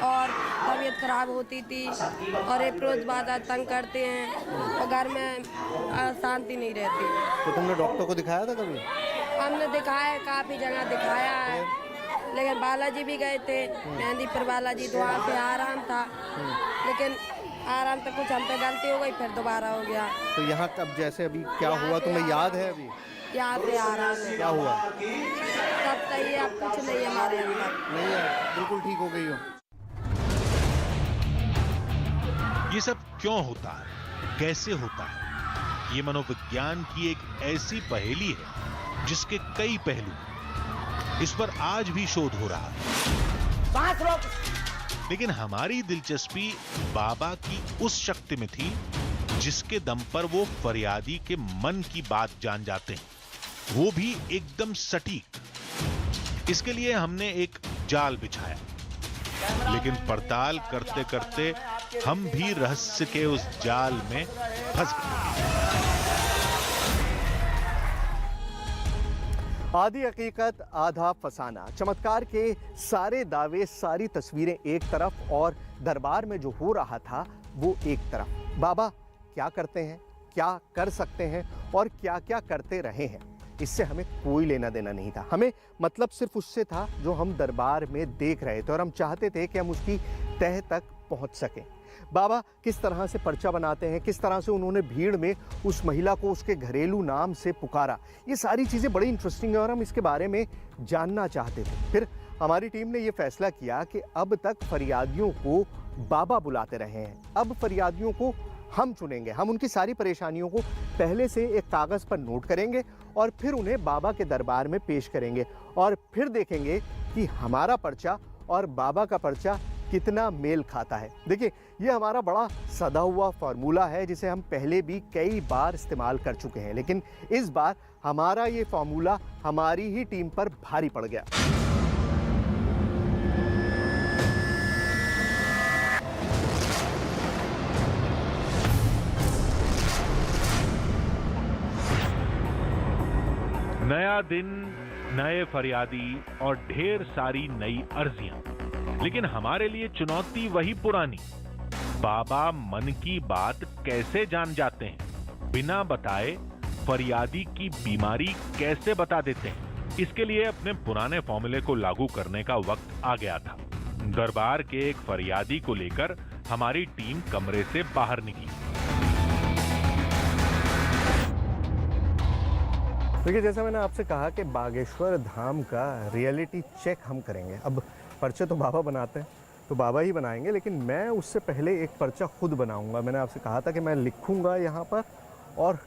और तबीयत खराब होती थी और एक रोज बाद तंग करते हैं और घर में शांति नहीं रहती। तो तुमने डॉक्टर को दिखाया था कभी? हमने दिखाया, काफ़ी जगह दिखाया है, लेकिन बालाजी भी गए थे, मेहंदीपुर बालाजी, तो वहाँ पे आराम था, लेकिन आराम तो कुछ हम पे गलती हो गई, फिर दोबारा हो गया। तो यहाँ कब जैसे अभी क्या हुआ तुम्हें याद है? अभी यहाँ पे आराम है। क्या हुआ? सब सही है, अब कुछ नहीं है हमारे अंदर। नहीं है, बिल्कुल ठीक हो गई हो। ये सब क्यों होता है, कैसे होता है? ये मनोविज्ञान की एक ऐसी पहेली है जिसके कई पहलू हैं। इस पर आज भी शोध हो रहा है, लेकिन हमारी दिलचस्पी बाबा की उस शक्ति में थी जिसके दम पर वो फरियादी के मन की बात जान जाते हैं, वो भी एकदम सटीक। इसके लिए हमने एक जाल बिछाया, लेकिन पड़ताल करते करते हम भी रहस्य के उस जाल में फंस गए। आधी हकीकत आधा फसाना, चमत्कार के सारे दावे, सारी तस्वीरें एक तरफ और दरबार में जो हो रहा था वो एक तरफ। बाबा क्या करते हैं, क्या कर सकते हैं और क्या क्या करते रहे हैं, इससे हमें कोई लेना देना नहीं था। हमें मतलब सिर्फ उससे था जो हम दरबार में देख रहे थे और हम चाहते थे कि हम उसकी तह तक पहुंच सकें। बाबा किस तरह से पर्चा बनाते हैं, किस तरह से उन्होंने भीड़ में उस महिला को उसके घरेलू नाम से पुकारा, ये सारी चीज़ें बड़ी इंटरेस्टिंग है और हम इसके बारे में जानना चाहते थे। फिर हमारी टीम ने ये फैसला किया कि अब तक फरियादियों को बाबा बुलाते रहे हैं, अब फरियादियों को हम चुनेंगे। हम उनकी सारी परेशानियों को पहले से एक कागज़ पर नोट करेंगे और फिर उन्हें बाबा के दरबार में पेश करेंगे और फिर देखेंगे कि हमारा पर्चा और बाबा का पर्चा कितना मेल खाता है। देखिए, ये हमारा बड़ा सदा हुआ फार्मूला है जिसे हम पहले भी कई बार इस्तेमाल कर चुके हैं, लेकिन इस बार हमारा ये फार्मूला हमारी ही टीम पर भारी पड़ गया। नया दिन, नए फरियादी और ढेर सारी नई अर्जियां, लेकिन हमारे लिए चुनौती वही पुरानी। बाबा मन की बात कैसे जान जाते हैं, बिना बताए फरियादी की बीमारी कैसे बता देते हैं। इसके लिए अपने पुराने फॉर्मूले को लागू करने का वक्त आ गया था। दरबार के एक फरियादी को लेकर हमारी टीम कमरे से बाहर निकली। देखिए, जैसा मैंने आपसे कहा कि बागेश्वर धाम का रियलिटी चेक हम करेंगे। अब पर्चे तो बाबा बनाते हैं, तो बाबा ही बनाएंगे, लेकिन मैं उससे पहले एक पर्चा खुद बनाऊंगा। मैंने आपसे कहा था कि मैं लिखूंगा यहाँ पर और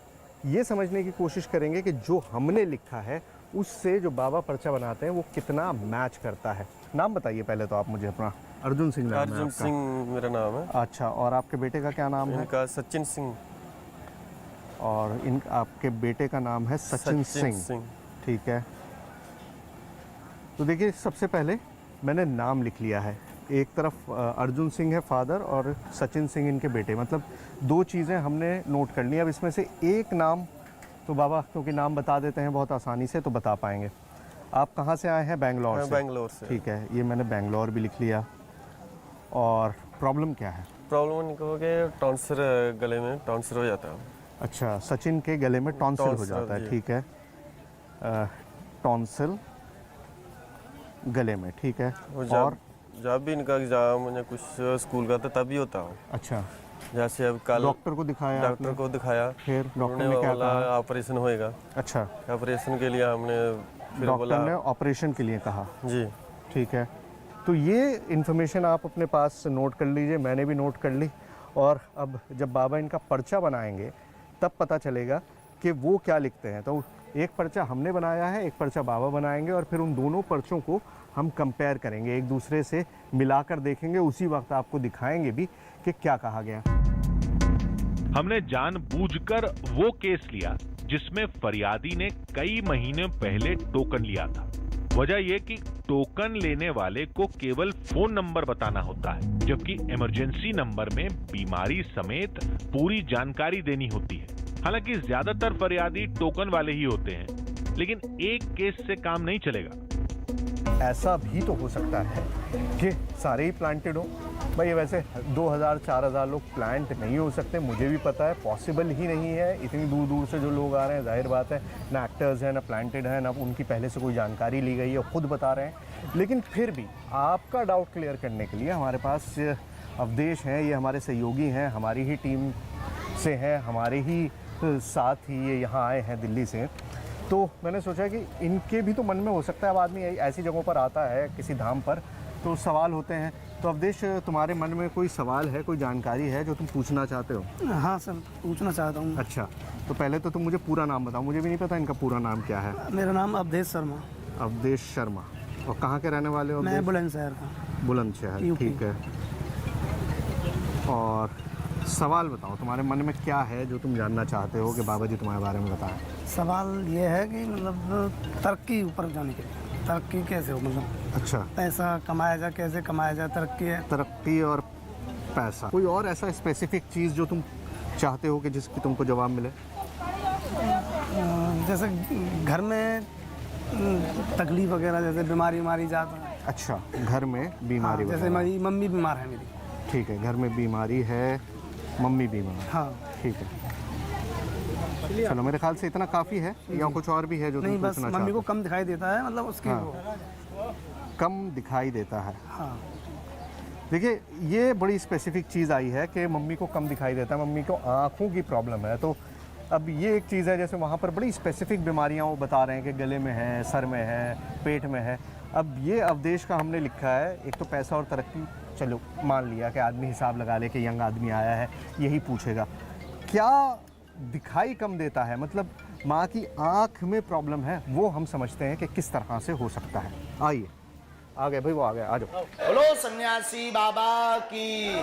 ये समझने की कोशिश करेंगे कि जो हमने लिखा है उससे जो बाबा पर्चा बनाते हैं वो कितना मैच करता है। नाम बताइए पहले तो आप मुझे अपना। अर्जुन सिंह नाम है अर्जुन आपका? सिंह मेरा नाम है। अच्छा, और आपके बेटे का क्या नाम है? इनका सचिन सिंह। और आपके बेटे का नाम है सचिन सिंह। ठीक है, तो देखिए, सबसे पहले मैंने नाम लिख लिया है। एक तरफ अर्जुन सिंह है फादर और सचिन सिंह इनके बेटे, मतलब दो चीज़ें हमने नोट कर ली। अब इसमें से एक नाम तो बाबा क्योंकि नाम बता देते हैं बहुत आसानी से, तो बता पाएंगे। आप कहाँ से आए हैं? बेंगलोर से। बेंगलोर से। ठीक है, ये मैंने बेंगलोर भी लिख लिया। और प्रॉब्लम क्या है? प्रॉब्लम इनको हो गया टॉन्सर, गले में टॉन्सर हो जाता है। अच्छा, सचिन के गले में टॉन्सिल हो जाता है। ठीक है, टॉन्सिल गले में, ठीक है। और जब भी इनका एग्जाम या कुछ स्कूल का था तभी होता है। अच्छा, जैसे अब कल डॉक्टर को दिखाया? डॉक्टर को दिखाया, फिर डॉक्टर ने क्या कहा? ऑपरेशन होएगा। अच्छा, ऑपरेशन के लिए हमने डॉक्टर ने ऑपरेशन के लिए कहा? जी। ठीक है, तो ये इन्फॉर्मेशन आप अपने पास नोट कर लीजिए, मैंने भी नोट कर ली। और अब जब बाबा इनका पर्चा बनाएंगे तब पता चलेगा कि वो क्या लिखते हैं। तो एक पर्चा हमने बनाया है, एक पर्चा बाबा बनाएंगे और फिर उन दोनों पर्चों को हम कंपेयर करेंगे, एक दूसरे से मिलाकर देखेंगे। उसी वक्त आपको दिखाएंगे भी कि क्या कहा गया। हमने जानबूझकर वो केस लिया जिसमें फरियादी ने कई महीने पहले टोकन लिया था। वजह यह कि टोकन लेने वाले को केवल फोन नंबर बताना होता है, जबकि इमरजेंसी नंबर में बीमारी समेत पूरी जानकारी देनी होती है। हालांकि ज्यादातर फरियादी टोकन वाले ही होते हैं, लेकिन एक केस से काम नहीं चलेगा। ऐसा भी तो हो सकता है कि सारे ही प्लांटेड हो। भाई वैसे 2000-4000 लोग प्लांट नहीं हो सकते, मुझे भी पता है, पॉसिबल ही नहीं है। इतनी दूर दूर से जो लोग आ रहे हैं, जाहिर बात है ना एक्टर्स हैं ना प्लांटेड हैं, ना उनकी पहले से कोई जानकारी ली गई है, खुद बता रहे हैं। लेकिन फिर भी आपका डाउट क्लियर करने के लिए हमारे पास अवधेश हैं, ये हमारे सहयोगी हैं, हमारी ही टीम से हैं, हमारे ही साथ ही ये यहाँ आए हैं दिल्ली से। तो मैंने सोचा कि इनके भी तो मन में हो सकता है, अब आदमी ऐसी जगहों पर आता है किसी धाम पर तो सवाल होते हैं। तो अवधेश, तुम्हारे मन में कोई सवाल है, कोई जानकारी है जो तुम पूछना चाहते हो? हाँ सर, पूछना चाहता हूँ। अच्छा, तो पहले तो तुम मुझे पूरा नाम बताओ, मुझे भी नहीं पता इनका पूरा नाम क्या है। मेरा नाम अवधेश शर्मा। अवधेश शर्मा। और कहाँ के रहने वाले हो? मैं बुलंदशहर का। बुलंदशहर, ठीक है। और सवाल बताओ, तुम्हारे मन में क्या है जो तुम जानना चाहते हो कि बाबा जी तुम्हारे बारे में बताएं? सवाल ये है कि मतलब तरक्की ऊपर जाने के लिए, तरक्की कैसे हो, मतलब अच्छा, पैसा कमाया जाए, कैसे कमाया जाए, तरक्की है। तरक्की और पैसा। कोई और ऐसा स्पेसिफिक चीज़ जो तुम चाहते हो कि जिसकी तुमको जवाब मिले? जैसे घर में तकलीफ वगैरह, जैसे बीमारी जाता है। अच्छा, घर में बीमारी। जैसे मेरी मम्मी बीमार है मेरी। ठीक है, घर में बीमारी है, मम्मी बीमार। हाँ, ठीक है। चलो, मेरे ख्याल से इतना काफ़ी है या कुछ और भी है जो नहीं? तुम बस पूछना चाहते हो? मम्मी को कम दिखाई देता है, मतलब उसकी कम दिखाई देता है। हाँ। देखिए, ये बड़ी स्पेसिफिक चीज़ आई है कि मम्मी को कम दिखाई देता है, मम्मी को आँखों की प्रॉब्लम है। तो अब ये एक चीज़ है, जैसे वहाँ पर बड़ी स्पेसिफिक बीमारियाँ वो बता रहे हैं कि गले में है, सर में है, पेट में है। अब ये अवधेश का हमने लिखा है, एक तो पैसा और तरक्की, चलो मान लिया कि आदमी हिसाब लगा ले कि यंग आदमी आया है, यही पूछेगा। क्या दिखाई कम देता है, मतलब माँ की आँख में प्रॉब्लम है, वो हम समझते हैं कि किस तरह से हो सकता है। आइए, आ गए भाई, वो आ गए, आ जाओ। बोलो सन्यासी बाबा की।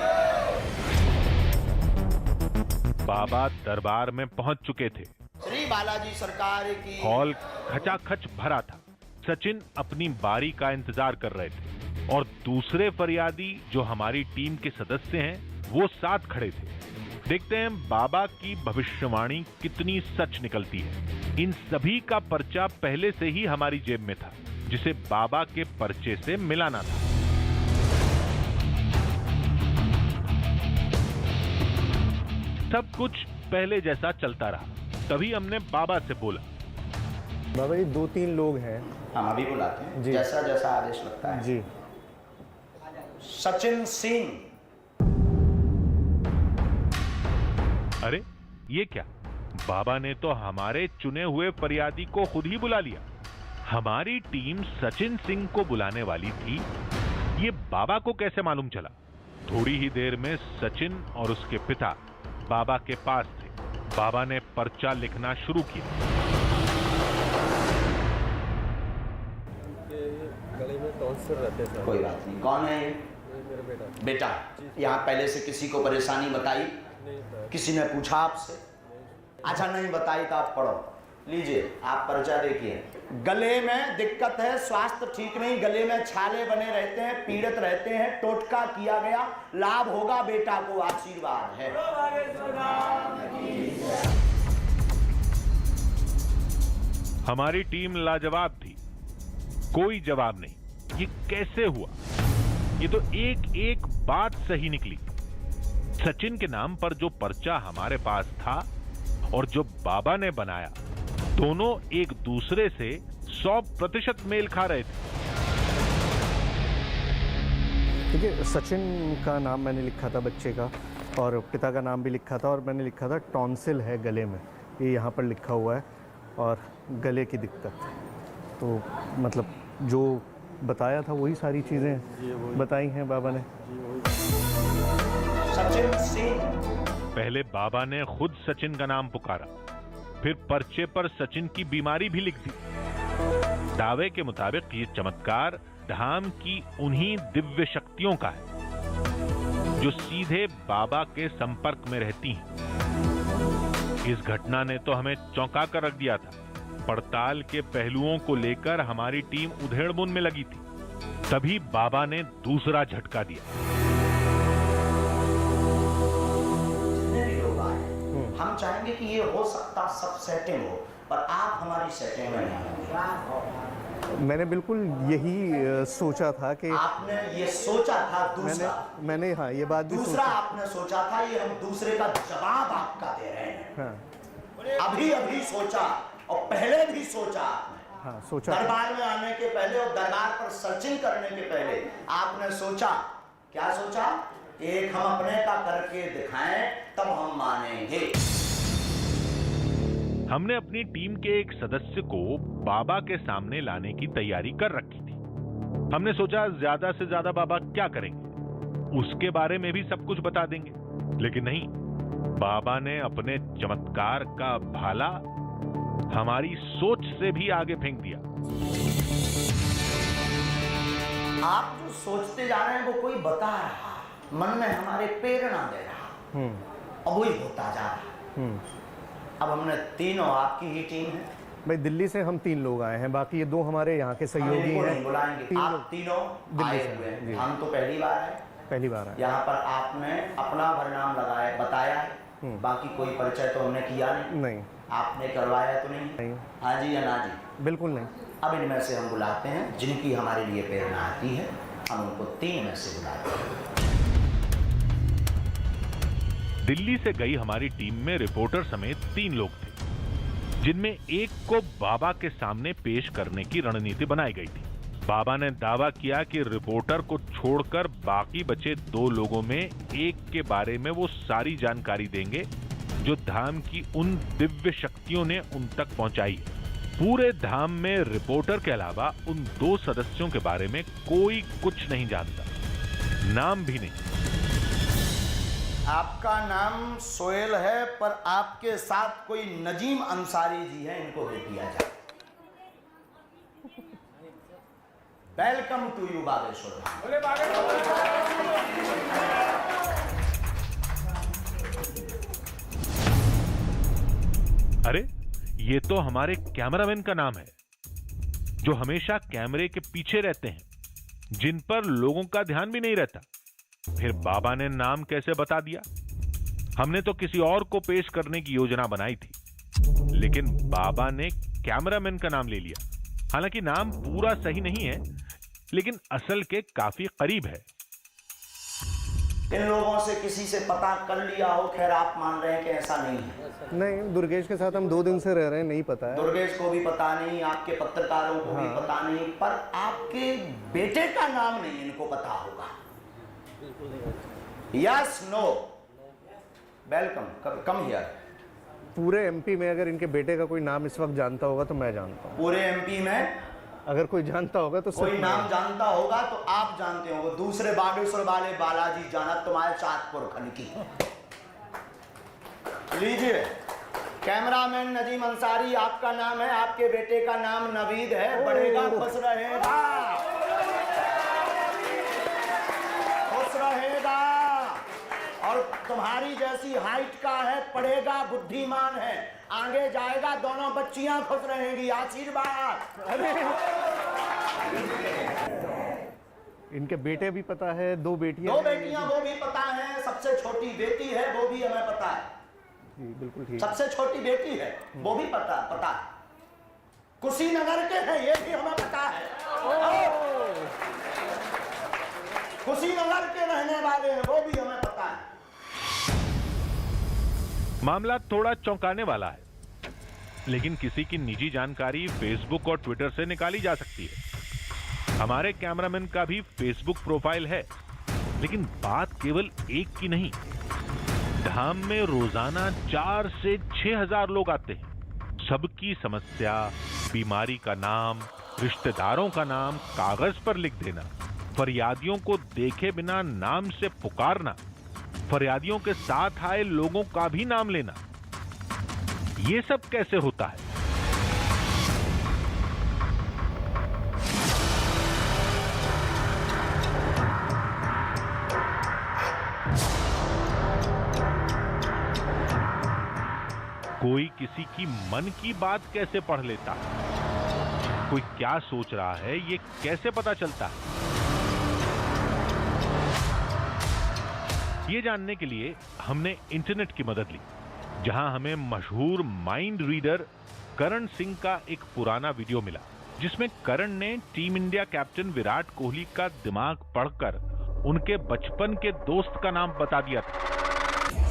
बाबा दरबार में पहुंच चुके थे। श्री बालाजी सरकार की। हॉल खचाखच भरा था। सचिन अपनी बारी का इंतजार कर रहे थे और दूसरे फरियादी जो हमारी टीम के सदस्य हैं, वो साथ खड़े थे। देखते हैं बाबा की भविष्यवाणी कितनी सच निकलती है। इन सभी का पर्चा पहले से ही हमारी जेब में था, जिसे बाबा के पर्चे से मिलाना था। सब कुछ पहले जैसा चलता रहा। तभी हमने बाबा से बोला, बाबा जी 2-3 लोग हैं। हम अभी बुलाते हैं, जी। जैसा जैसा आदेश लगता है। जी। सचिन सिंह। अरे ये क्या, बाबा ने तो हमारे चुने हुए फरियादी को खुद ही बुला लिया। हमारी टीम सचिन सिंह को बुलाने वाली थी, ये बाबा को कैसे मालूम चला? थोड़ी ही देर में सचिन और उसके पिता बाबा के पास थे। बाबा ने पर्चा लिखना शुरू किया। गले में टॉन्सिल रहते हैं। कोई बात नहीं। कौन है ये? मेरा बेटा। बेटा, यहाँ पहले से किसी को परेशानी बताई? किसी ने पूछा आपसे? अच्छा, नहीं बताई तो आप पढ़ो। लीजिए, आप पर्चा देखिए। गले में दिक्कत है, स्वास्थ्य ठीक नहीं, गले में छाले बने रहते हैं, पीड़ित रहते हैं, टोटका किया गया, लाभ होगा, बेटा को आशीर्वाद है। हमारी टीम लाजवाब थी, कोई जवाब नहीं। ये कैसे हुआ? ये तो एक एक बात सही निकली। सचिन के नाम पर जो पर्चा हमारे पास था और जो बाबा ने बनाया, दोनों एक दूसरे से 100% मेल खा रहे थे। देखिए, सचिन का नाम मैंने लिखा था बच्चे का, और पिता का नाम भी लिखा था, और मैंने लिखा था टॉन्सिल है गले में, ये यहाँ पर लिखा हुआ है, और गले की दिक्कत। तो मतलब जो बताया था वही सारी चीज़ें बताई हैं बाबा ने। सचिन सिंह। पहले बाबा ने खुद सचिन का नाम पुकारा, फिर पर्चे पर सचिन की बीमारी भी लिख दी। दावे के मुताबिक ये चमत्कार धाम की उन्हीं दिव्य शक्तियों का है जो सीधे बाबा के संपर्क में रहती हैं। इस घटना ने तो हमें चौंका कर रख दिया था। पड़ताल के पहलुओं को लेकर हमारी टीम उधेड़बुन में लगी थी। तभी बाबा ने दूसरा झटका दिया। हम चाहेंगे कि ये हो सकता सब सेटिंग हो, पर आप हमारी सेटिंग में नहीं होंगे। मैंने बिल्कुल यही सोचा था कि आपने ये सोचा था। दूसरा मैंने हाँ ये बात भी दूसरा आपने सोचा था, ये हम दूसरे का जवाब आपका दे रहे हैं। हाँ। अभी सोचा और पहले भी सोचा आपने। हाँ, सोचा दरबार में आने के पहले और दरबार पर सर्चिंग करने के पहले आपने सोचा, क्या सोचा? एक हम अपने का करके दिखाएं तब हम मानेंगे। हमने अपनी टीम के एक सदस्य को बाबा के सामने लाने की तैयारी कर रखी थी। हमने सोचा ज्यादा से ज्यादा बाबा क्या करेंगे, उसके बारे में भी सब कुछ बता देंगे, लेकिन नहीं, बाबा ने अपने चमत्कार का भाला हमारी सोच से भी आगे फेंक दिया। आप जो सोचते जा रहे हैं वो कोई बता रहा, मन में हमारे प्रेरणा दे रहा, और वही होता जा रहा। अब हमने तीनों, आपकी ही टीम है भाई, दिल्ली से हम 3 लोग आए हैं, बाकी ये 2 हमारे यहाँ के सहयोगी हैं। बुलाएंगे आप तीनों आए हुए हैं। हम तो पहली बार है, पहली बार आए यहाँ पर आपने अपना परिणाम लगाया, बताया है, बाकी कोई परिचय तो हमने किया नहीं। आपने करवाया तो नहीं? हाँ जी या ना जी? बिल्कुल नहीं। अब इनमें से हम बुलाते हैं जिनकी हमारे लिए प्रेरणा आती है, हम उनको 3 में से बुलाते हैं। दिल्ली से गई हमारी टीम में रिपोर्टर समेत 3 लोग थे, जिनमें एक को बाबा के सामने पेश करने की रणनीति बनाई गई थी। बाबा ने दावा किया कि रिपोर्टर को छोड़कर बाकी बचे 2 लोगों में एक के बारे में वो सारी जानकारी देंगे जो धाम की उन दिव्य शक्तियों ने उन तक पहुंचाई है। पूरे धाम में रिपोर्टर के अलावा उन 2 सदस्यों के बारे में कोई कुछ नहीं जानता, नाम भी नहीं। आपका नाम सोहेल है, पर आपके साथ कोई नजीम अंसारी जी है, इनको दे दिया जाए। Welcome to you Bageshwar. अरे ये तो हमारे कैमरामैन का नाम है, जो हमेशा कैमरे के पीछे रहते हैं, जिन पर लोगों का ध्यान भी नहीं रहता। फिर बाबा ने नाम कैसे बता दिया? हमने तो किसी और को पेश करने की योजना बनाई थी, लेकिन बाबा ने कैमरामैन का नाम ले लिया। हालांकि नाम पूरा सही नहीं है, लेकिन असल के काफी करीब है। इन लोगों से किसी से पता कर लिया हो? खैर आप मान रहे हैं कि ऐसा नहीं है। नहीं, दुर्गेश के साथ हम 2 दिन से रह रहे हैं, नहीं पता है। दुर्गेश को भी पता नहीं, आपके पत्रकारों को भी पता नहीं, पर आपके बेटे का नाम नहीं इनको पता होगा। Yes no? Welcome, come here. पूरे एमपी में अगर इनके बेटे का कोई नाम इस वक्त जानता होगा तो मैं जानता हूँ। पूरे एमपी में अगर कोई जानता होगा तो कोई नाम जानता होगा तो आप जानते होंगे। दूसरे बागेश्वर वाले बालाजी जाना तुम्हारे चाँदपुर खन की। लीजिए, कैमरामैन नजीम अंसारी आपका नाम है, आपके बेटे का नाम नवीद है। बढ़ेगा, खुश रहेगा, खुश रहेगा, और तुम्हारी जैसी हाइट का है, पढ़ेगा, बुद्धिमान है, आगे जाएगा, दोनों बच्चियां खुश रहेंगी। आशीर्वाद। इनके बेटे भी पता है, 2 बेटियां, 2 बेटियां वो भी पता है, सबसे छोटी बेटी है वो भी हमें पता है। जी बिल्कुल ठीक। सबसे छोटी बेटी है वो भी पता है। कुशीनगर के हैं ये भी हमें पता है। कुशीनगर के रहने वाले हैं वो भी हमें पता है। मामला थोड़ा चौंकाने वाला है, लेकिन किसी की निजी जानकारी फेसबुक और ट्विटर से निकाली जा सकती है। हमारे कैमरामैन का भी फेसबुक प्रोफाइल है, लेकिन बात केवल एक की नहीं। धाम में रोजाना 4 से 6 हजार लोग आते हैं। सबकी समस्या, बीमारी का नाम, रिश्तेदारों का नाम कागज पर लिख देना, फरियादियों को देखे बिना नाम से पुकारना, फरियादियों के साथ आए लोगों का भी नाम लेना, ये सब कैसे होता है? कोई किसी की मन की बात कैसे पढ़ लेता है? कोई क्या सोच रहा है ये कैसे पता चलता है? ये जानने के लिए हमने इंटरनेट की मदद ली। जहां हमें मशहूर माइंड रीडर करण सिंह का एक पुराना वीडियो मिला, जिसमें करण ने team India captain Virat Kohli का दिमाग पढ़कर उनके बचपन के दोस्त का नाम बता दिया था।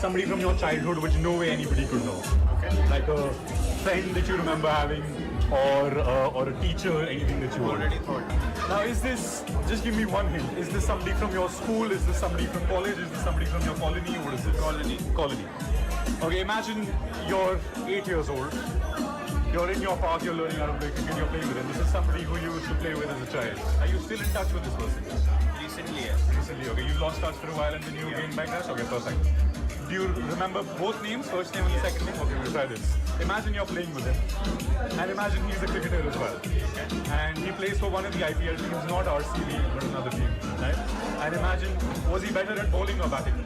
Somebody from your childhood which no way anybody could know, okay? Like a friend that you remember having, or a teacher, anything that you already thought. Now, is this? Just give me one hint. Is this somebody from your school? Is this somebody from college? Is this somebody from your colony? What is this? Colony. Colony. Okay, imagine you're 8 years old. You're in your park. You're learning how to play cricket. You're playing with him. This is somebody who you used to play with as a child. Are you still in touch with this person? Recently, yes. Recently, okay. You lost touch for a while and then you gained back touch. Okay, perfect. Do you remember both names, first name and the second name? Okay, we'll try this. Imagine you're playing with him. And imagine he's a cricketer as well. Okay. And he plays for one of the IPL teams, not RCB, but another team. Right? And imagine, was he better at bowling or batting?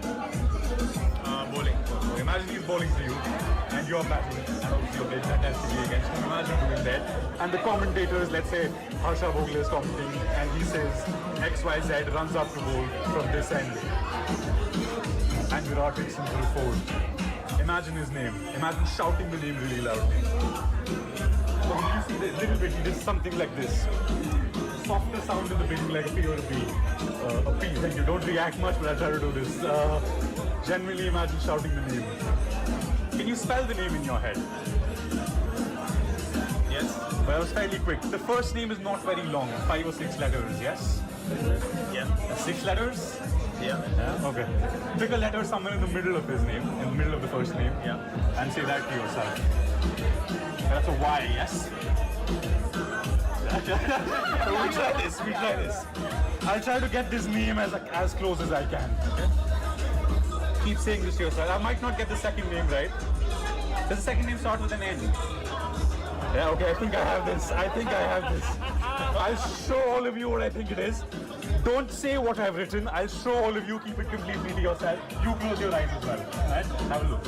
Bowling. So imagine he's bowling for you, and you're batting, and obviously you're playing fantastically against him. Imagine doing that. And the commentators, let's say Harsha Bhogle is commenting, and he says XYZ runs up to bowl from this end. And Virat takes him through 4. Imagine his name. Imagine shouting the name really loudly. So when you see the little bit, he did something like this. Softer sound in the beginning, like a P or a P. A P, thank you. Don't react much, but I'll try to do this. Generally imagine shouting the name. Can you spell the name in your head? Yes? But that was fairly quick. The first name is not very long, 5 or 6 letters, yes? Yeah. 6 letters? Yeah. Okay. Pick a letter somewhere in the middle of his name, in the middle of the first name. Yeah. And say that to yourself. That's a Y, yes? We'll try this. I'll try to get this name as close as I can. Okay? Keep saying this to yourself. I might not get the second name right. Does the second name start with an N? Yeah, okay, I think I have this. I'll show all of you what I think it is. Don't say what I've written. I'll show all of you. Keep it completely to yourself. You close your eyes as well. Right? Have a look.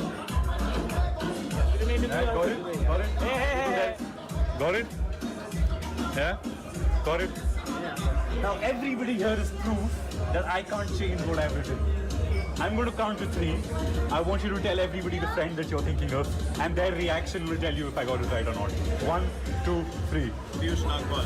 Right, got it? Hey. Got it? Yeah? Got it? Now everybody here is proof that I can't change what I've written. I'm going to count to 3. I want you to tell everybody the friend that you're thinking of, and their reaction will tell you if I got it right or not. 1, 2, 3. Piyush Nagpal.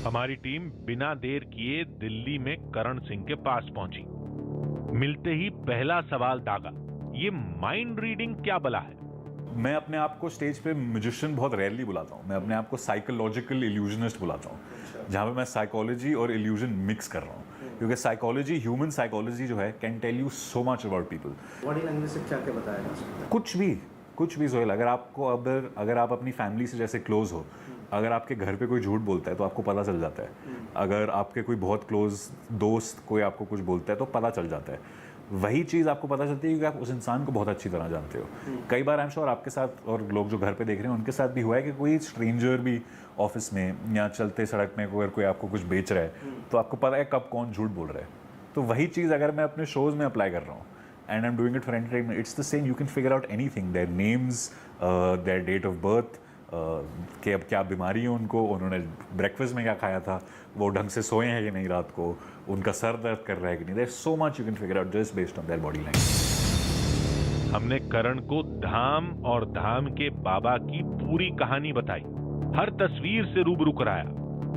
हमारी team बिना देर किए दिल्ली में करण सिंह के पास पहुंची। मिलते ही पहला सवाल दागा, ये माइंड रीडिंग क्या बला है? मैं अपने आप को स्टेज पे म्यूजिशियन बहुत रेयरली बुलाता हूँ। मैं अपने आप को साइकोलॉजिकल इल्यूजनिस्ट बुलाता हूँ, जहाँ पे मैं साइकोलॉजी और इल्यूजन मिक्स कर रहा हूँ, क्योंकि साइकोलॉजी, ह्यूमन साइकोलॉजी जो है, can tell you so much about people. Body language से क्या क्या बताया जा सकता है? कुछ भी सोहेल। अगर आप अपनी फैमिली से जैसे क्लोज हो, अगर आपके घर पे कोई झूठ बोलता है तो आपको पता चल जाता है। अगर आपके कोई बहुत क्लोज दोस्त कोई आपको कुछ बोलता है तो पता चल जाता है। वही चीज़ आपको पता चलती है क्योंकि आप उस इंसान को बहुत अच्छी तरह जानते हो। कई बार आई एम श्योर आपके साथ और लोग जो घर पे देख रहे हैं उनके साथ भी हुआ है कि कोई स्ट्रेंजर भी ऑफिस में या चलते सड़क में अगर कोई आपको कुछ बेच रहा है तो आपको पता है कब कौन झूठ बोल रहा है। तो वही चीज़ अगर मैं अपने शोज़ में अप्लाई कर रहा हूँ, and I am doing it for entertainment, it's the same. You can figure out anything, their names, their date of birth, कि अब क्या बीमारी है उनको, उन्होंने ब्रेकफास्ट में क्या खाया था, वो ढंग से सोए हैं कि नहीं रात को, उनका सर दर्द कर रहा है कि नहीं। There is so much you can figure out just based on their body language. हमने करण को धाम और धाम के बाबा की पूरी कहानी बताई, हर तस्वीर से रूबरू कराया।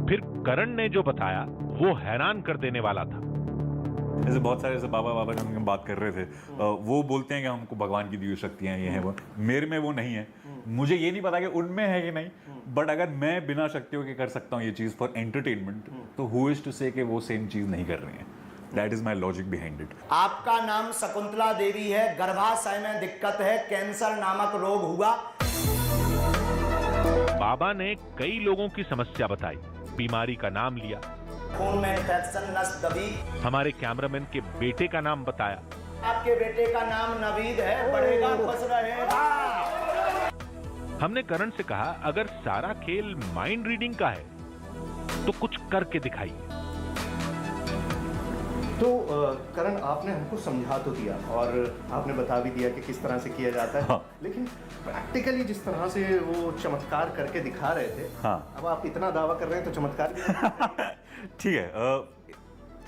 फिर करण ने जो बताया वो हैरान कर देने वाला था। जैसे बहुत सारे जैसे बाबा जब हम बात कर रहे थे, वो बोलते हैं कि हमको भगवान की दी हुई शक्तियाँ ये हैं वो, मेरे में वो नहीं है। मुझे ये नहीं पता कि उनमें है कि नहीं, बट अगर मैं बिना शक्तियों के कर सकता हूँ ये चीज़ फॉर एंटरटेनमेंट, तो हु इज टू से कि वो सेम चीज़ नहीं कर रही हैं। That is my logic behind it. आपका नाम शकुंतला देवी है, गर्भाशय में दिक्कत है, कैंसर नामक रोग हुआ। बाबा ने कई लोगों की समस्या बताई, बीमारी का नाम लिया, खून में इन्फेक्शन, नस दबी। हमारे कैमरामैन के बेटे का नाम बताया। आपके बेटे का नाम नवीद है, बढ़ेगा खुश रहेगा। हमने करण से कहा अगर सारा खेल माइंड रीडिंग का है तो कुछ करके दिखाइए। तो करण, आपने हमको समझा तो दिया और आपने बता भी दिया कि किस तरह से किया जाता है। हाँ। लेकिन प्रैक्टिकली जिस तरह से वो चमत्कार करके दिखा रहे थे, हाँ। अब आप इतना दावा कर रहे हैं तो चमत्कार ठीक है।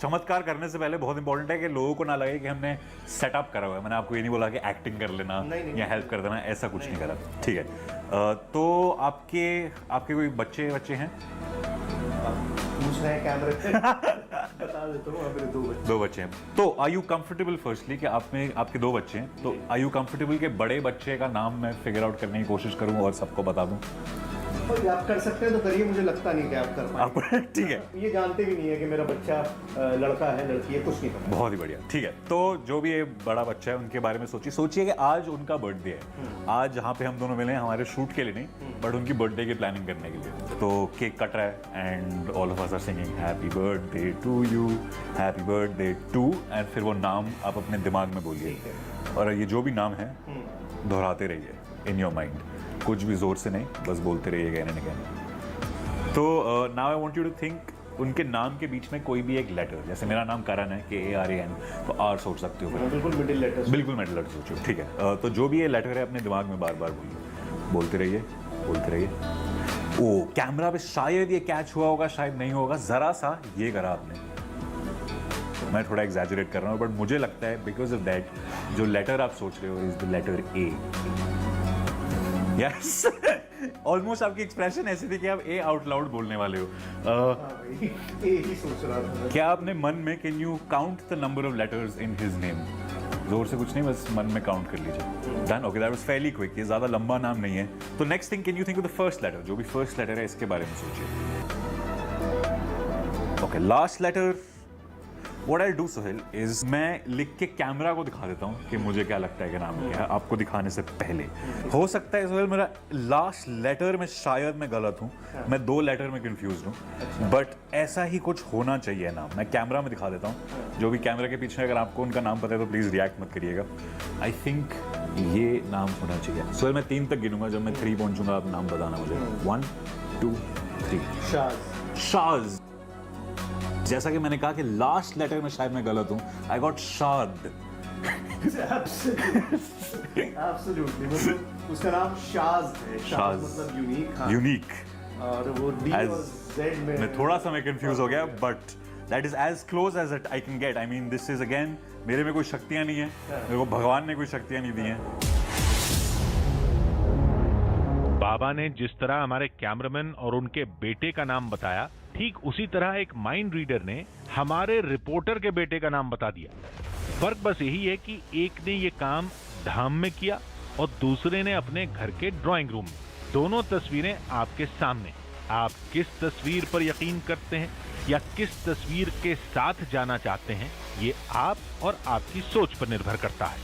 चमत्कार करने से पहले बहुत इंपॉर्टेंट है कि लोगों को ना लगे कि हमने सेटअप करा हुआ है। मैंने आपको ये नहीं बोला कि एक्टिंग कर लेना या हेल्प कर देना, ऐसा कुछ नहीं करा। ठीक है, तो आपके कोई बच्चे हैं? पूछ रहे हैं कैमरे पे। बता देता हूँ, मेरे 2 बच्चे। 2 बच्चे हैं। तो आर यू कंफर्टेबल फर्स्टली कि आपके 2 बच्चे हैं, तो आर यू कंफर्टेबल कि बड़े बच्चे का नाम मैं फिगर आउट करने की कोशिश करूँ और सबको बता दूँ? आप कर सकते हैं तो करिए, मुझे लगता नहीं कि आप कर पाएंगे। ठीक है, ये जानते भी नहीं है कि मेरा बच्चा लड़का है लड़की है, कुछ नहीं पता। बहुत ही बढ़िया। ठीक है, तो जो भी ये बड़ा बच्चा है उनके बारे में सोचिए कि आज उनका बर्थडे है। आज जहाँ पे हम दोनों मिले हैं हमारे शूट के लिए नहीं, बट उनकी बर्थडे की प्लानिंग करने के लिए। तो केक कट रहा है and all of us are singing happy birthday to you, happy birthday to, and फिर वो नाम आप अपने दिमाग में बोलिए और ये जो भी नाम है दोहराते रहिए इन योर माइंड, कुछ भी जोर से नहीं, बस बोलते रहिए अगेन एंड अगेन। तो now I want you to think उनके नाम के बीच में कोई भी एक लेटर, जैसे मेरा नाम करण है, KARAN, तो R सोच सकते हो। बिल्कुल मिडिल लेटर, बिल्कुल मिडिल लेटर सोचो। ठीक है, तो जो भी ये लेटर है अपने दिमाग में बार बार बोलते रहिए। ओ कैमरा पे शायद ये कैच हुआ होगा, शायद नहीं होगा, जरा सा ये करा आपने, मैं थोड़ा एग्जैजरेट कर रहा हूँ, बट मुझे लगता है बिकॉज ऑफ दैट जो लेटर आप सोच रहे हो is the letter A। Yes, almost आपकी एक्सप्रेशन ऐसी थी कि आप A आउट लाउड बोलने वाले हो। ए ही सोच रहा था। क्या आपने मन में, can you count the number of letters in his name? जोर से कुछ नहीं, बस मन में काउंट कर लीजिए। Done, okay, that was fairly quick, ये ज्यादा लंबा नाम नहीं है। तो next thing, can you think of the first letter? जो भी फर्स्ट लेटर है इसके बारे में सोचिए। Okay, last letter. What I'll do, Sohail, is मैं लिख के कैमरा को दिखा देता हूँ कि मुझे क्या लगता है कि नाम क्या है, आपको दिखाने से पहले। हो सकता है सोहेल मेरा लास्ट लेटर में शायद मैं गलत हूँ, मैं 2 लेटर में कंफ्यूज हूँ, बट ऐसा ही कुछ होना चाहिए नाम। मैं कैमरा में दिखा देता हूँ, जो भी कैमरा के पीछे अगर आपको उनका नाम पता है तो प्लीज़ रिएक्ट मत करिएगा। आई थिंक ये नाम होना चाहिए। सोहेल मैं 3 तक गिनूंगा, जब मैं 3 पहुँचूंगा आप नाम बताना मुझे। 1 2 3। शाज। जैसा कि मैंने कहा कि लास्ट लेटर में शायद मैं गलत हूँ, आई गॉट शाद। एब्सोल्युटली, मतलब उसका नाम शाज है। शाज मतलब यूनिक। यूनिक, और वो D और Z में मैं थोड़ा सा मैं कंफ्यूज हो गया, but that is as close as I can get. I mean this is again, मेरे में कोई शक्तियां नहीं है, मेरे को भगवान ने कोई शक्तियां नहीं दी हैं। बाबा ने जिस तरह हमारे कैमरामैन और उनके बेटे का नाम बताया, ठीक उसी तरह एक माइंड रीडर ने हमारे रिपोर्टर के बेटे का नाम बता दिया। फर्क बस यही है कि एक ने ये काम धाम में किया और दूसरे ने अपने घर के ड्राइंग रूम में। दोनों तस्वीरें आपके सामने। आप किस तस्वीर पर यकीन करते हैं या किस तस्वीर के साथ जाना चाहते हैं, ये आप और आपकी सोच पर निर्भर करता है।